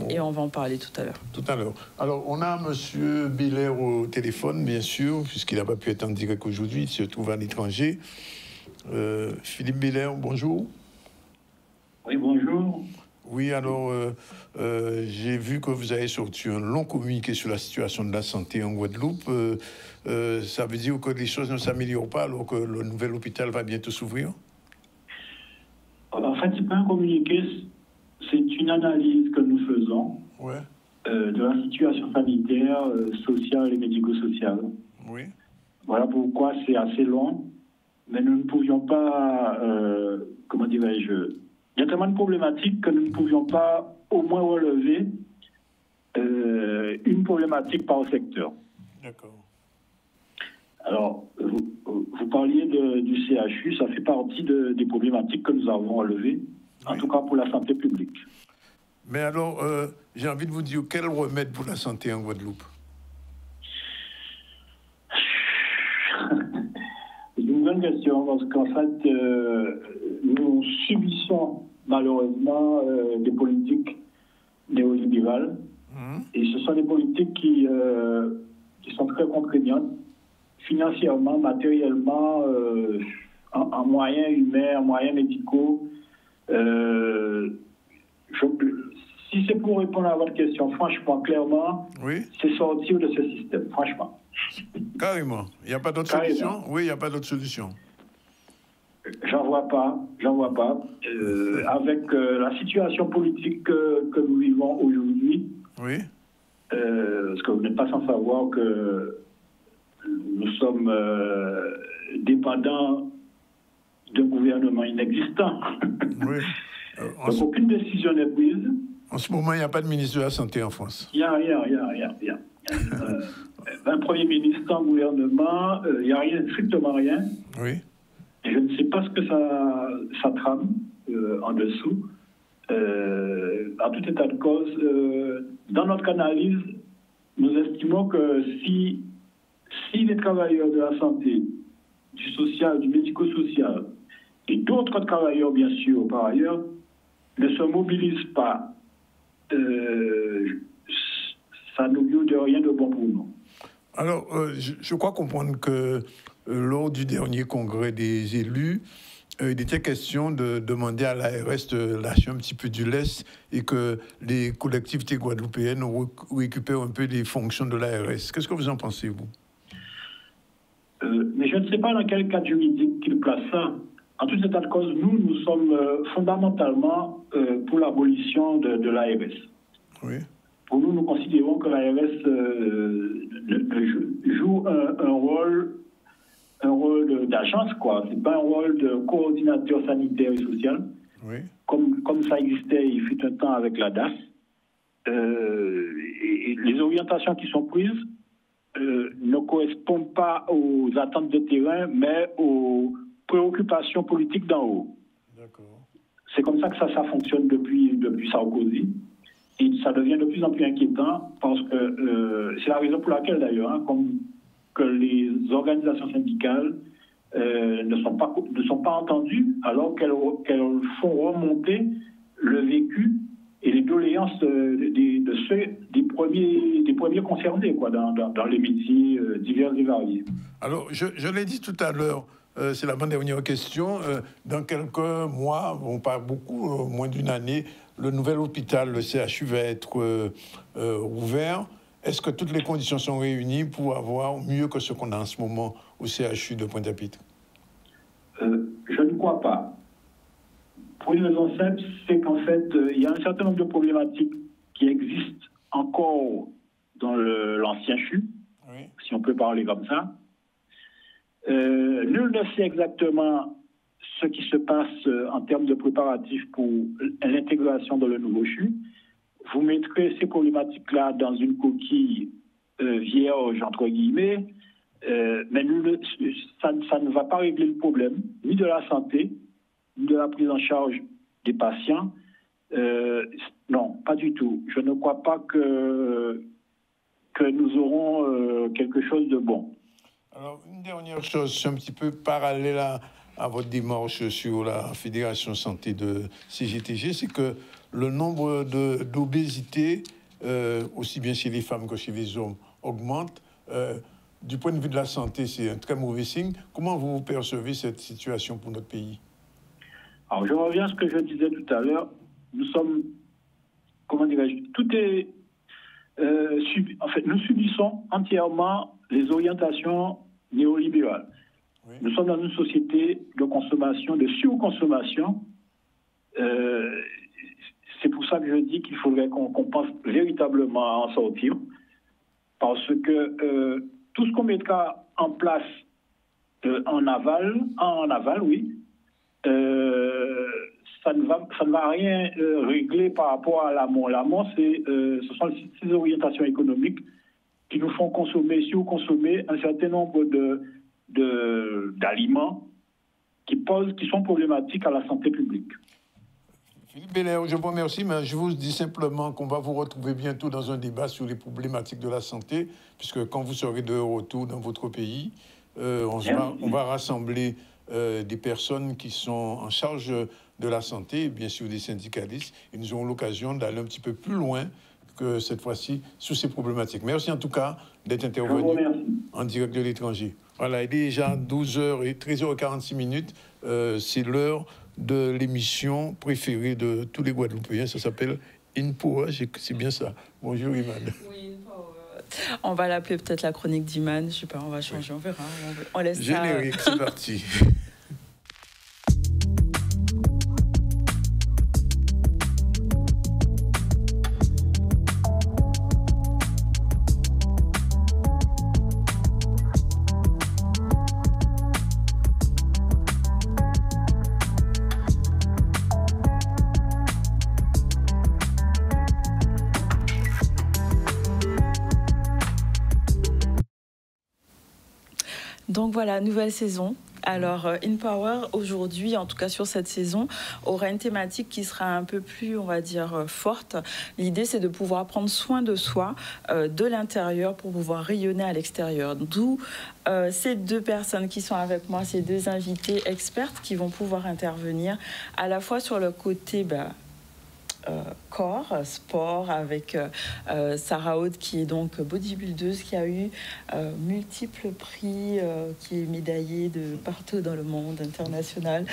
Et on va en parler tout à l'heure. Tout à l'heure. Alors, on a M. Biller au téléphone, bien sûr, puisqu'il n'a pas pu être en direct aujourd'hui, il se trouve à l'étranger. Philippe Biller, bonjour. Oui, bonjour. Oui, alors, j'ai vu que vous avez sorti un long communiqué sur la situation de la santé en Guadeloupe. Ça veut dire que les choses ne s'améliorent pas alors que le nouvel hôpital va bientôt s'ouvrir? En fait, ce n'est pas un communiqué, c'est une analyse que nous faisons de la situation sanitaire, sociale et médico-sociale. Oui. Voilà pourquoi c'est assez long, mais nous ne pouvions pas, comment dirais-je, il y a tellement de problématiques que nous ne pouvions pas au moins relever une problématique par secteur. D'accord. Alors, vous parliez du CHU, ça fait partie des problématiques que nous avons relevées, en tout cas pour la santé publique. Mais alors, j'ai envie de vous dire, quel remède pour la santé en Guadeloupe? C'est une bonne question, parce qu'en fait, nous subissons malheureusement des politiques néolibérales. Et ce sont des politiques qui sont très contraignantes, financièrement, matériellement, en moyens humains, en moyens médicaux. Si c'est pour répondre à votre question, franchement, clairement, c'est sortir de ce système, franchement. Carrément. Il n'y a pas d'autre solution? Oui, il n'y a pas d'autre solution. J'en vois pas. Avec la situation politique que nous vivons aujourd'hui, parce que vous n'êtes pas sans savoir que nous sommes dépendants d'un gouvernement inexistant. Donc aucune décision n'est prise. En ce moment, il n'y a pas de ministre de la Santé en France. Il n'y a rien. Un Premier ministre, un gouvernement, il n'y a rien, strictement rien. Oui. Et je ne sais pas ce que ça trame en dessous. En tout état de cause, dans notre analyse, nous estimons que si les travailleurs de la santé, du social, du médico-social et d'autres travailleurs, bien sûr, par ailleurs, ne se mobilisent pas, ça n'augure de rien de bon pour nous. Alors, je crois comprendre que lors du dernier congrès des élus, il était question de demander à l'ARS de lâcher un petit peu du lest et que les collectivités guadeloupéennes récupèrent un peu des fonctions de l'ARS. Qu'est-ce que vous en pensez, vous? Mais je ne ne sais pas dans quel cadre juridique qu'il place ça. En tout état de cause, nous sommes fondamentalement pour l'abolition de l'ARS. Oui. Pour nous considérons que l'ARS joue un rôle d'agence, quoi. C'est pas un rôle de coordinateur sanitaire et social, oui. comme ça existait il fut un temps avec la DAS. Et les orientations qui sont prises ne correspondent pas aux attentes de terrain, mais aux préoccupations politiques d'en haut. C'est comme ça que ça fonctionne depuis Sarkozy. Et ça devient de plus en plus inquiétant parce que c'est la raison pour laquelle, d'ailleurs, que les organisations syndicales ne sont pas entendues alors qu'elles font remonter le vécu et les doléances des premiers concernés, quoi, dans les métiers divers et variés. Alors, je l'ai dit tout à l'heure, c'est la dernière question. Dans quelques mois, pas beaucoup, moins d'une année, le nouvel hôpital, le CHU, va être ouvert. Est-ce que toutes les conditions sont réunies pour avoir mieux que ce qu'on a en ce moment au CHU de Pointe-à-Pitre? Je ne crois pas. Pour une raison simple, c'est qu'en fait, il y a un certain nombre de problématiques qui existent encore dans l'ancien CHU, oui, si on peut parler comme ça. Nul ne sait exactement ce qui se passe en termes de préparatifs pour l'intégration dans le nouveau CHU. Vous mettrez ces problématiques-là dans une coquille vierge, entre guillemets, mais ça ne va pas régler le problème, ni de la santé, ni de la prise en charge des patients. Non, pas du tout. Je ne crois pas que nous aurons quelque chose de bon. Alors, une dernière chose, c'est un petit peu parallèle à votre démarche sur la Fédération Santé de CGTG, c'est que le nombre d'obésité, aussi bien chez les femmes que chez les hommes, augmente. Du point de vue de la santé, c'est un très mauvais signe. Comment vous percevez cette situation pour notre pays? Alors, je reviens à ce que je disais tout à l'heure. Nous sommes, comment dirais-je, en fait, nous subissons entièrement les orientations néolibérales. Oui. Nous sommes dans une société de consommation, de surconsommation. C'est pour ça que je dis qu'il faudrait qu'on pense véritablement à en sortir. Parce que tout ce qu'on mettra en place en aval, oui, ça ne va rien régler par rapport à l'amont. L'amont, ce sont ces orientations économiques qui nous font surconsommer un certain nombre d'aliments qui sont problématiques à la santé publique. Philippe Belair, je vous remercie, mais je vous dis simplement qu'on va vous retrouver bientôt dans un débat sur les problématiques de la santé, puisque quand vous serez de retour dans votre pays, on va rassembler des personnes qui sont en charge de la santé, bien sûr des syndicalistes, et nous aurons l'occasion d'aller un petit peu plus loin que cette fois-ci sur ces problématiques. Merci en tout cas d'être intervenu en direct de l'étranger. Voilà, il est déjà 12h et 13h46. C'est l'heure de l'émission préférée de tous les Guadeloupéens. Ça s'appelle InPower, c'est bien ça. Bonjour Iman. Oui, InPower. On va l'appeler peut-être la chronique d'Iman. Je sais pas, on va changer, on verra. On laisse générique, ça. C'est parti. Donc voilà, nouvelle saison. Alors, InPower, aujourd'hui, en tout cas sur cette saison, aura une thématique qui sera un peu plus, on va dire, forte. L'idée, c'est de pouvoir prendre soin de soi, de l'intérieur, pour pouvoir rayonner à l'extérieur. D'où ces deux personnes qui sont avec moi, ces deux invités expertes qui vont pouvoir intervenir à la fois sur le côté corps, sport, avec Sarah Aude qui est donc bodybuildeuse, qui a eu multiples prix, qui est médaillée de partout dans le monde international,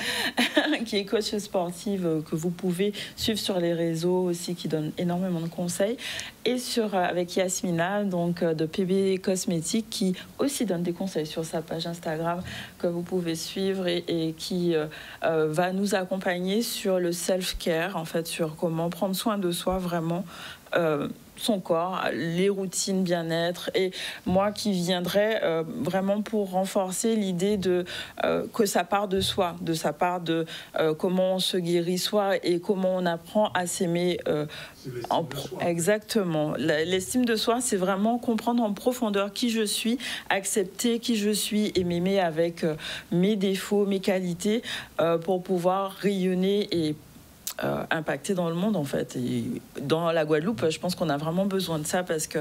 qui est coach sportive que vous pouvez suivre sur les réseaux aussi, qui donne énormément de conseils, et avec Yasmina donc de PB Cosmétiques, qui aussi donne des conseils sur sa page Instagram que vous pouvez suivre et qui va nous accompagner sur le self-care, en fait, sur comment prendre soin de soi vraiment, son corps, les routines bien-être, et moi qui viendrais vraiment pour renforcer l'idée de que ça part de soi, de sa part de comment on se guérit soi et comment on apprend à s'aimer. Exactement. L'estime de soi, c'est vraiment comprendre en profondeur qui je suis, accepter qui je suis et m'aimer avec mes défauts, mes qualités, pour pouvoir rayonner et impacté dans le monde, en fait. Et dans la Guadeloupe, je pense qu'on a vraiment besoin de ça, parce que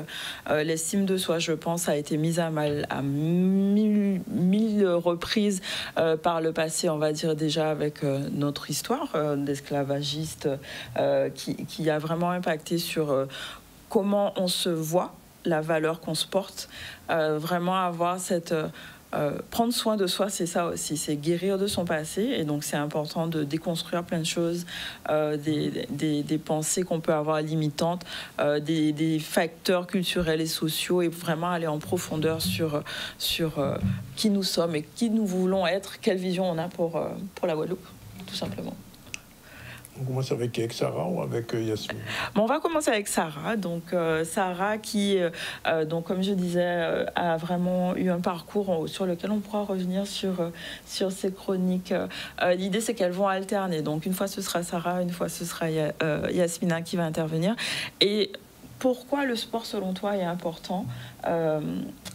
l'estime de soi, je pense, a été mise à mal à mille reprises par le passé, on va dire, déjà avec notre histoire d'esclavagiste qui a vraiment impacté sur comment on se voit, la valeur qu'on se porte, vraiment avoir cette... prendre soin de soi, c'est ça aussi, c'est guérir de son passé, et donc c'est important de déconstruire plein de choses, des pensées qu'on peut avoir limitantes, des facteurs culturels et sociaux, et vraiment aller en profondeur sur qui nous sommes et qui nous voulons être, quelle vision on a pour la Guadeloupe, tout simplement. On commence avec Sarah ou avec Yasmina? Bon, on va commencer avec Sarah. Donc, Sarah qui, donc, comme je disais, a vraiment eu un parcours sur lequel on pourra revenir sur ses chroniques. L'idée, c'est qu'elles vont alterner. Donc, une fois, ce sera Sarah, une fois, ce sera Yasmina qui va intervenir. Et pourquoi le sport, selon toi, est important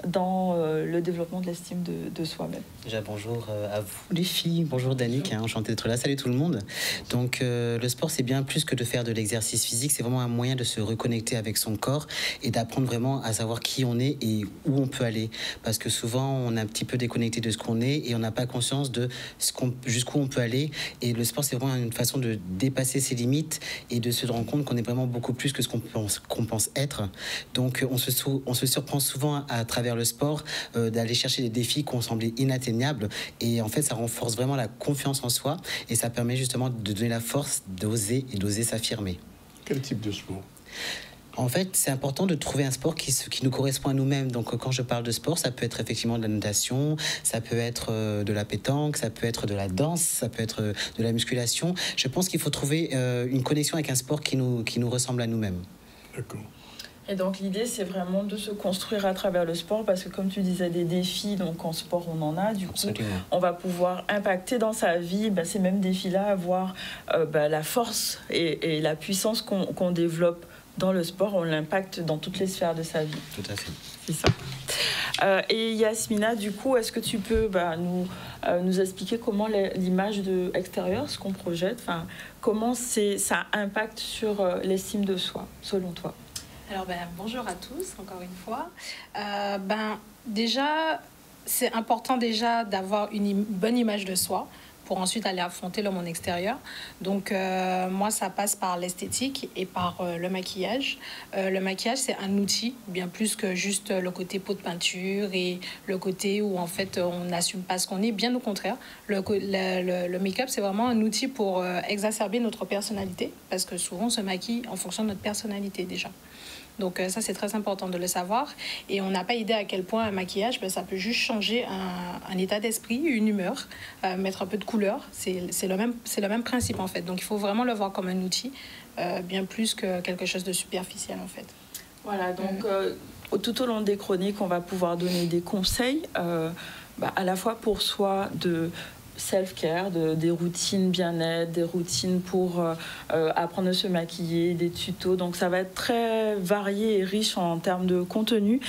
dans le développement de l'estime de soi-même? Déjà, bonjour à vous les filles, bonjour Danick, enchanté d'être là, salut tout le monde. Donc le sport, c'est bien plus que de faire de l'exercice physique, c'est vraiment un moyen de se reconnecter avec son corps et d'apprendre vraiment à savoir qui on est et où on peut aller, parce que souvent on est un petit peu déconnecté de ce qu'on est et on n'a pas conscience de jusqu'où on peut aller, et le sport, c'est vraiment une façon de dépasser ses limites et de se rendre compte qu'on est vraiment beaucoup plus que ce qu'on pense être. Donc on se surprend souvent à travers le sport d'aller chercher des défis qu'on semblait inatteignables, et en fait ça renforce vraiment la confiance en soi et ça permet justement de donner la force d'oser et d'oser s'affirmer. Quel type de sport? En fait, c'est important de trouver un sport qui nous correspond à nous-mêmes. Donc, quand je parle de sport, ça peut être effectivement de la natation, ça peut être de la pétanque, ça peut être de la danse, ça peut être de la musculation. Je pense qu'il faut trouver une connexion avec un sport qui nous ressemble à nous-mêmes. D'accord. Et donc l'idée, c'est vraiment de se construire à travers le sport, parce que comme tu disais, des défis, donc en sport on en a, du coup on va pouvoir impacter dans sa vie ces mêmes défis-là, avoir la force et la puissance qu'on développe dans le sport, on l'impacte dans toutes les sphères de sa vie. Tout à fait. C'est ça. Et Yasmina, du coup, est-ce que tu peux nous expliquer comment l'image extérieure, ce qu'on projette, comment ça impacte sur l'estime de soi, selon toi? Alors, bonjour à tous, encore une fois. Déjà, c'est important d'avoir une bonne image de soi pour ensuite aller affronter le monde extérieur. Donc, moi, ça passe par l'esthétique et par le maquillage. Le maquillage, c'est un outil, bien plus que juste le côté pot de peinture et le côté où, en fait, on n'assume pas ce qu'on est. Bien au contraire, le make-up, c'est vraiment un outil pour exacerber notre personnalité, parce que souvent, on se maquille en fonction de notre personnalité, déjà. Donc ça, c'est très important de le savoir. Et on n'a pas idée à quel point un maquillage, ça peut juste changer un état d'esprit, une humeur, mettre un peu de couleur. C'est le même principe, en fait. Donc il faut vraiment le voir comme un outil, bien plus que quelque chose de superficiel, en fait. Voilà, donc tout au long des chroniques, on va pouvoir donner des conseils, à la fois pour soi, de self-care, des routines bien-être, des routines pour apprendre à se maquiller, des tutos. Donc ça va être très varié et riche en termes de contenu.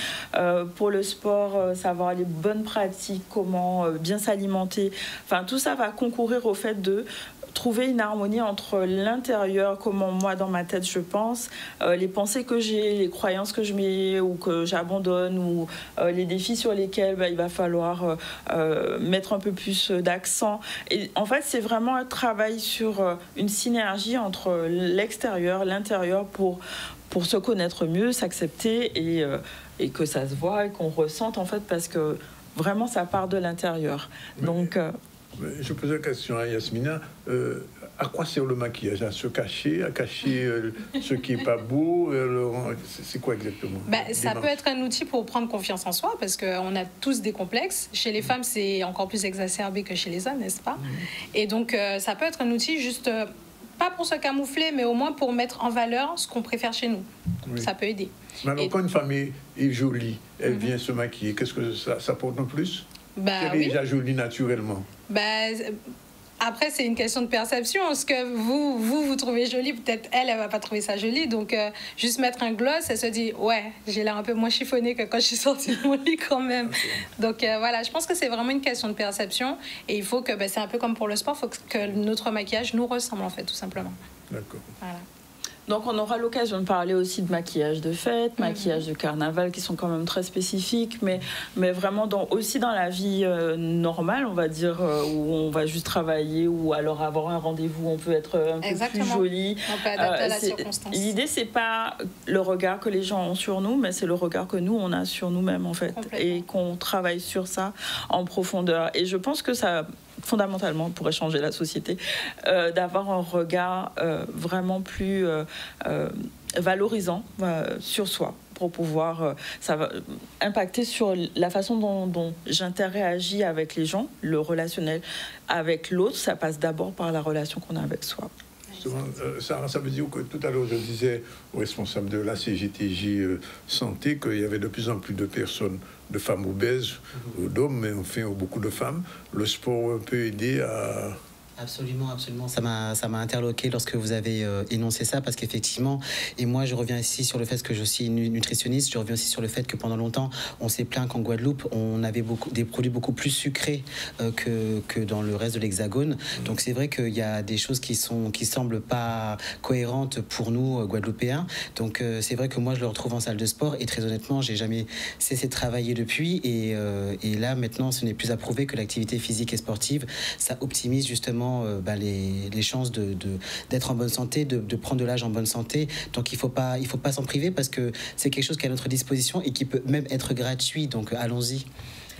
Pour le sport, savoir les bonnes pratiques, comment bien s'alimenter. Enfin, tout ça va concourir au fait de trouver une harmonie entre l'intérieur, comment moi dans ma tête je pense, les pensées que j'ai, les croyances que je mets ou que j'abandonne, ou les défis sur lesquels il va falloir mettre un peu plus d'accent. Et en fait, c'est vraiment un travail sur une synergie entre l'extérieur, l'intérieur pour se connaître mieux, s'accepter et que ça se voit et qu'on ressente en fait, parce que vraiment ça part de l'intérieur. Donc je pose la question à Yasmina, à quoi sert le maquillage? À se cacher, à cacher ce qui n'est pas beau? C'est quoi exactement? Ça peut être un outil pour prendre confiance en soi, parce qu'on a tous des complexes. Chez les femmes, c'est encore plus exacerbé que chez les hommes, n'est-ce pas? Et donc, ça peut être un outil juste, pas pour se camoufler, mais au moins pour mettre en valeur ce qu'on préfère chez nous. Oui. Ça peut aider. Mais alors, quand une femme est jolie, elle vient se maquiller, qu'est-ce que ça porte en plus? Elle est déjà jolie naturellement. Après, c'est une question de perception. Ce que vous trouvez joli, peut-être elle va pas trouver ça joli. Donc, juste mettre un gloss, elle se dit, ouais, j'ai l'air un peu moins chiffonnée que quand je suis sortie de mon lit quand même. Donc, voilà, je pense que c'est vraiment une question de perception. Et il faut que, c'est un peu comme pour le sport, il faut que notre maquillage nous ressemble, en fait, tout simplement. D'accord. Voilà. Donc on aura l'occasion de parler aussi de maquillage de fête, maquillage de carnaval, qui sont quand même très spécifiques, mais vraiment aussi dans la vie normale, on va dire, où on va juste travailler, ou alors avoir un rendez-vous, on peut être un peu plus joli. On peut adapter à la circonstance. L'idée, c'est pas le regard que les gens ont sur nous, mais c'est le regard que nous, on a sur nous-mêmes, en fait, et qu'on travaille sur ça en profondeur. Et je pense que ça, fondamentalement, pourrait changer la société, d'avoir un regard vraiment plus valorisant sur soi, pour pouvoir, ça va impacter sur la façon dont j'interagis avec les gens, le relationnel avec l'autre. Ça passe d'abord par la relation qu'on a avec soi. Ça veut dire que tout à l'heure, je disais au responsable de la CGTJ Santé qu'il y avait de plus en plus de personnes, de femmes obèses, d'hommes, mais enfin beaucoup de femmes. Le sport peut aider à... Absolument, absolument. Ça m'a interloqué lorsque vous avez énoncé ça, parce qu'effectivement, et moi je reviens ici sur le fait que je suis nutritionniste, je reviens aussi sur le fait que pendant longtemps, on s'est plaint qu'en Guadeloupe, on avait des produits beaucoup plus sucrés que dans le reste de l'Hexagone. Donc c'est vrai qu'il y a des choses qui semblent pas cohérentes pour nous, Guadeloupéens. Donc c'est vrai que moi je le retrouve en salle de sport, et très honnêtement, j'ai jamais cessé de travailler depuis, et là maintenant, ce n'est plus à prouver que l'activité physique et sportive, ça optimise justement les chances d'être en bonne santé, de prendre de l'âge en bonne santé. Donc il faut pas s'en priver, parce que c'est quelque chose qui est à notre disposition et qui peut même être gratuit. Donc allons-y.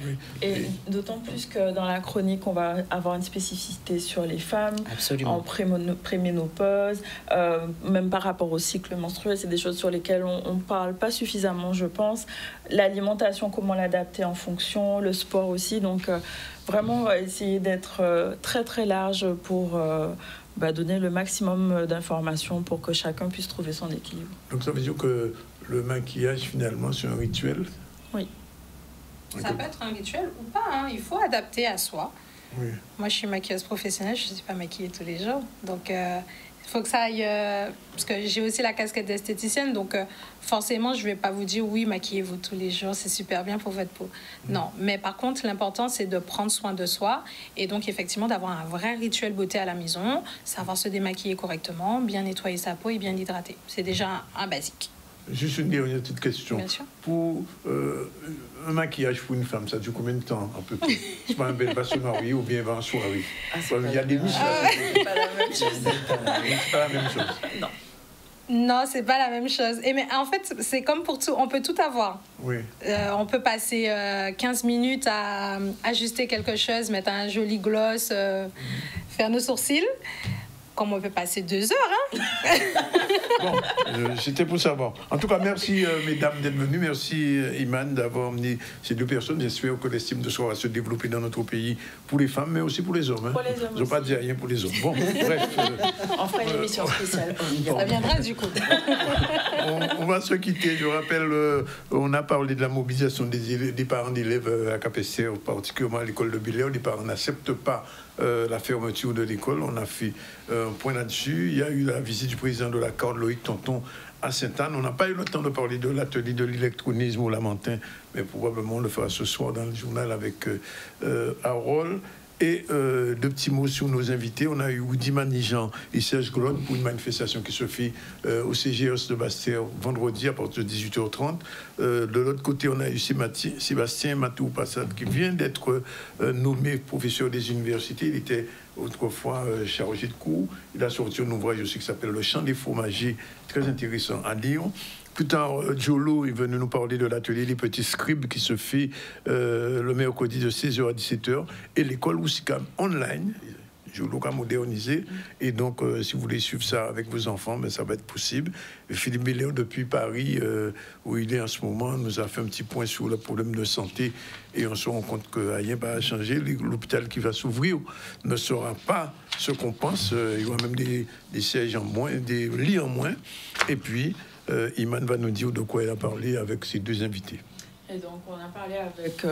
Oui. Et d'autant plus que dans la chronique, on va avoir une spécificité sur les femmes. Absolument. En préménopause, même par rapport au cycle menstruel, c'est des choses sur lesquelles on parle pas suffisamment, je pense. L'alimentation, comment l'adapter en fonction, le sport aussi. Donc vraiment, on va essayer d'être très très large pour donner le maximum d'informations pour que chacun puisse trouver son équilibre. Donc ça veut dire que le maquillage, finalement, c'est un rituel? Oui. Ça peut être un rituel ou pas, hein. Il faut adapter à soi. Oui. Moi, je suis maquilleuse professionnelle, je ne suis pas maquillée tous les jours. Donc, il faut que ça aille... parce que j'ai aussi la casquette d'esthéticienne, donc forcément, je ne vais pas vous dire, oui, maquillez-vous tous les jours, c'est super bien pour votre peau. Non, mais par contre, l'important, c'est de prendre soin de soi, et donc, effectivement, d'avoir un vrai rituel beauté à la maison, savoir se démaquiller correctement, bien nettoyer sa peau et bien l'hydrater. C'est déjà un basique. Juste une dernière petite question. Bien sûr. Pour un maquillage pour une femme, ça dure combien de temps à peu près? C'est pas un bel bassonnerie ou bien un soirée? Il y a des missions. C'est pas la même chose. C'est pas la même chose. Non. Non, c'est pas la même chose. Mais en fait, c'est comme pour tout. On peut tout avoir. Oui. On peut passer 15 minutes à ajuster quelque chose, mettre un joli gloss, faire nos sourcils. Comme on peut passer 2 heures, hein. Bon, c'était pour savoir. En tout cas, merci mesdames d'être venues. Merci Iman d'avoir emmené ces 2 personnes. J'espère que l'estime de soi va se développer dans notre pays pour les femmes, mais aussi pour les hommes. Hein. Pour les hommes. Ils n'ont pas dit rien pour les hommes. Bon, bref. On fera une émission spéciale. Ça viendra du coup. On va se quitter. Je rappelle, on a parlé de la mobilisation des parents d'élèves à Cap-Esther, particulièrement à l'école de Bel-Air. Les parents n'acceptent pas la fermeture de l'école. On a fait un point là-dessus. Il y a eu la visite du président de la CARD, Loïc Tonton, à Sainte-Anne. On n'a pas eu le temps de parler de l'atelier de l'électronisme au Lamentin, mais probablement on le fera ce soir dans le journal avec Harold. Et deux petits mots sur nos invités. On a eu Woody Manijan et Serge Claude pour une manifestation qui se fait au CGS de Bastère vendredi à partir de 18h30. De l'autre côté, on a eu Sébastien Matou-Passat qui vient d'être nommé professeur des universités. Il était autrefois chargé de cours. Il a sorti un ouvrage aussi qui s'appelle Le Chant des fromagers, très intéressant à lire. Plus tard, Jolo est venu nous parler de l'atelier Les Petits Scribes qui se fait le mercredi de 16h à 17h et l'école Ousikam online. Jolo a modernisé. Et donc, si vous voulez suivre ça avec vos enfants, ben, ça va être possible. Et Philippe Béléo, depuis Paris, où il est en ce moment, nous a fait un petit point sur le problème de santé. Et on se rend compte que rien va changer. L'hôpital qui va s'ouvrir ne sera pas ce qu'on pense. Il y aura même des sièges en moins, des lits en moins. Et puis, Iman va nous dire de quoi elle a parlé avec ses deux invités. Et donc, on a parlé avec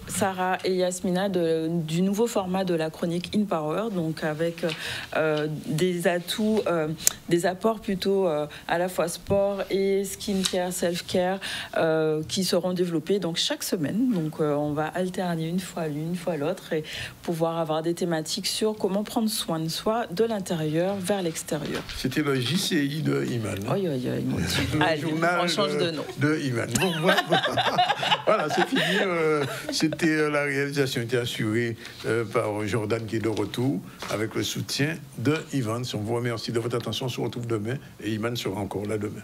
Sarah et Yasmina du nouveau format de la chronique In Power, donc avec des atouts, des apports plutôt à la fois sport et skincare, self-care qui seront développés donc chaque semaine. Donc, on va alterner une fois l'une, une fois l'autre et pouvoir avoir des thématiques sur comment prendre soin de soi de l'intérieur vers l'extérieur. C'était le JCI de Iman. Oui, le journal on change de nom. De Iman. Bon, voilà, c'est fini. C'était la réalisation était assurée par Jordan qui est de retour avec le soutien de Ivan. On vous remercie de votre attention. On se retrouve demain et Iman sera encore là demain.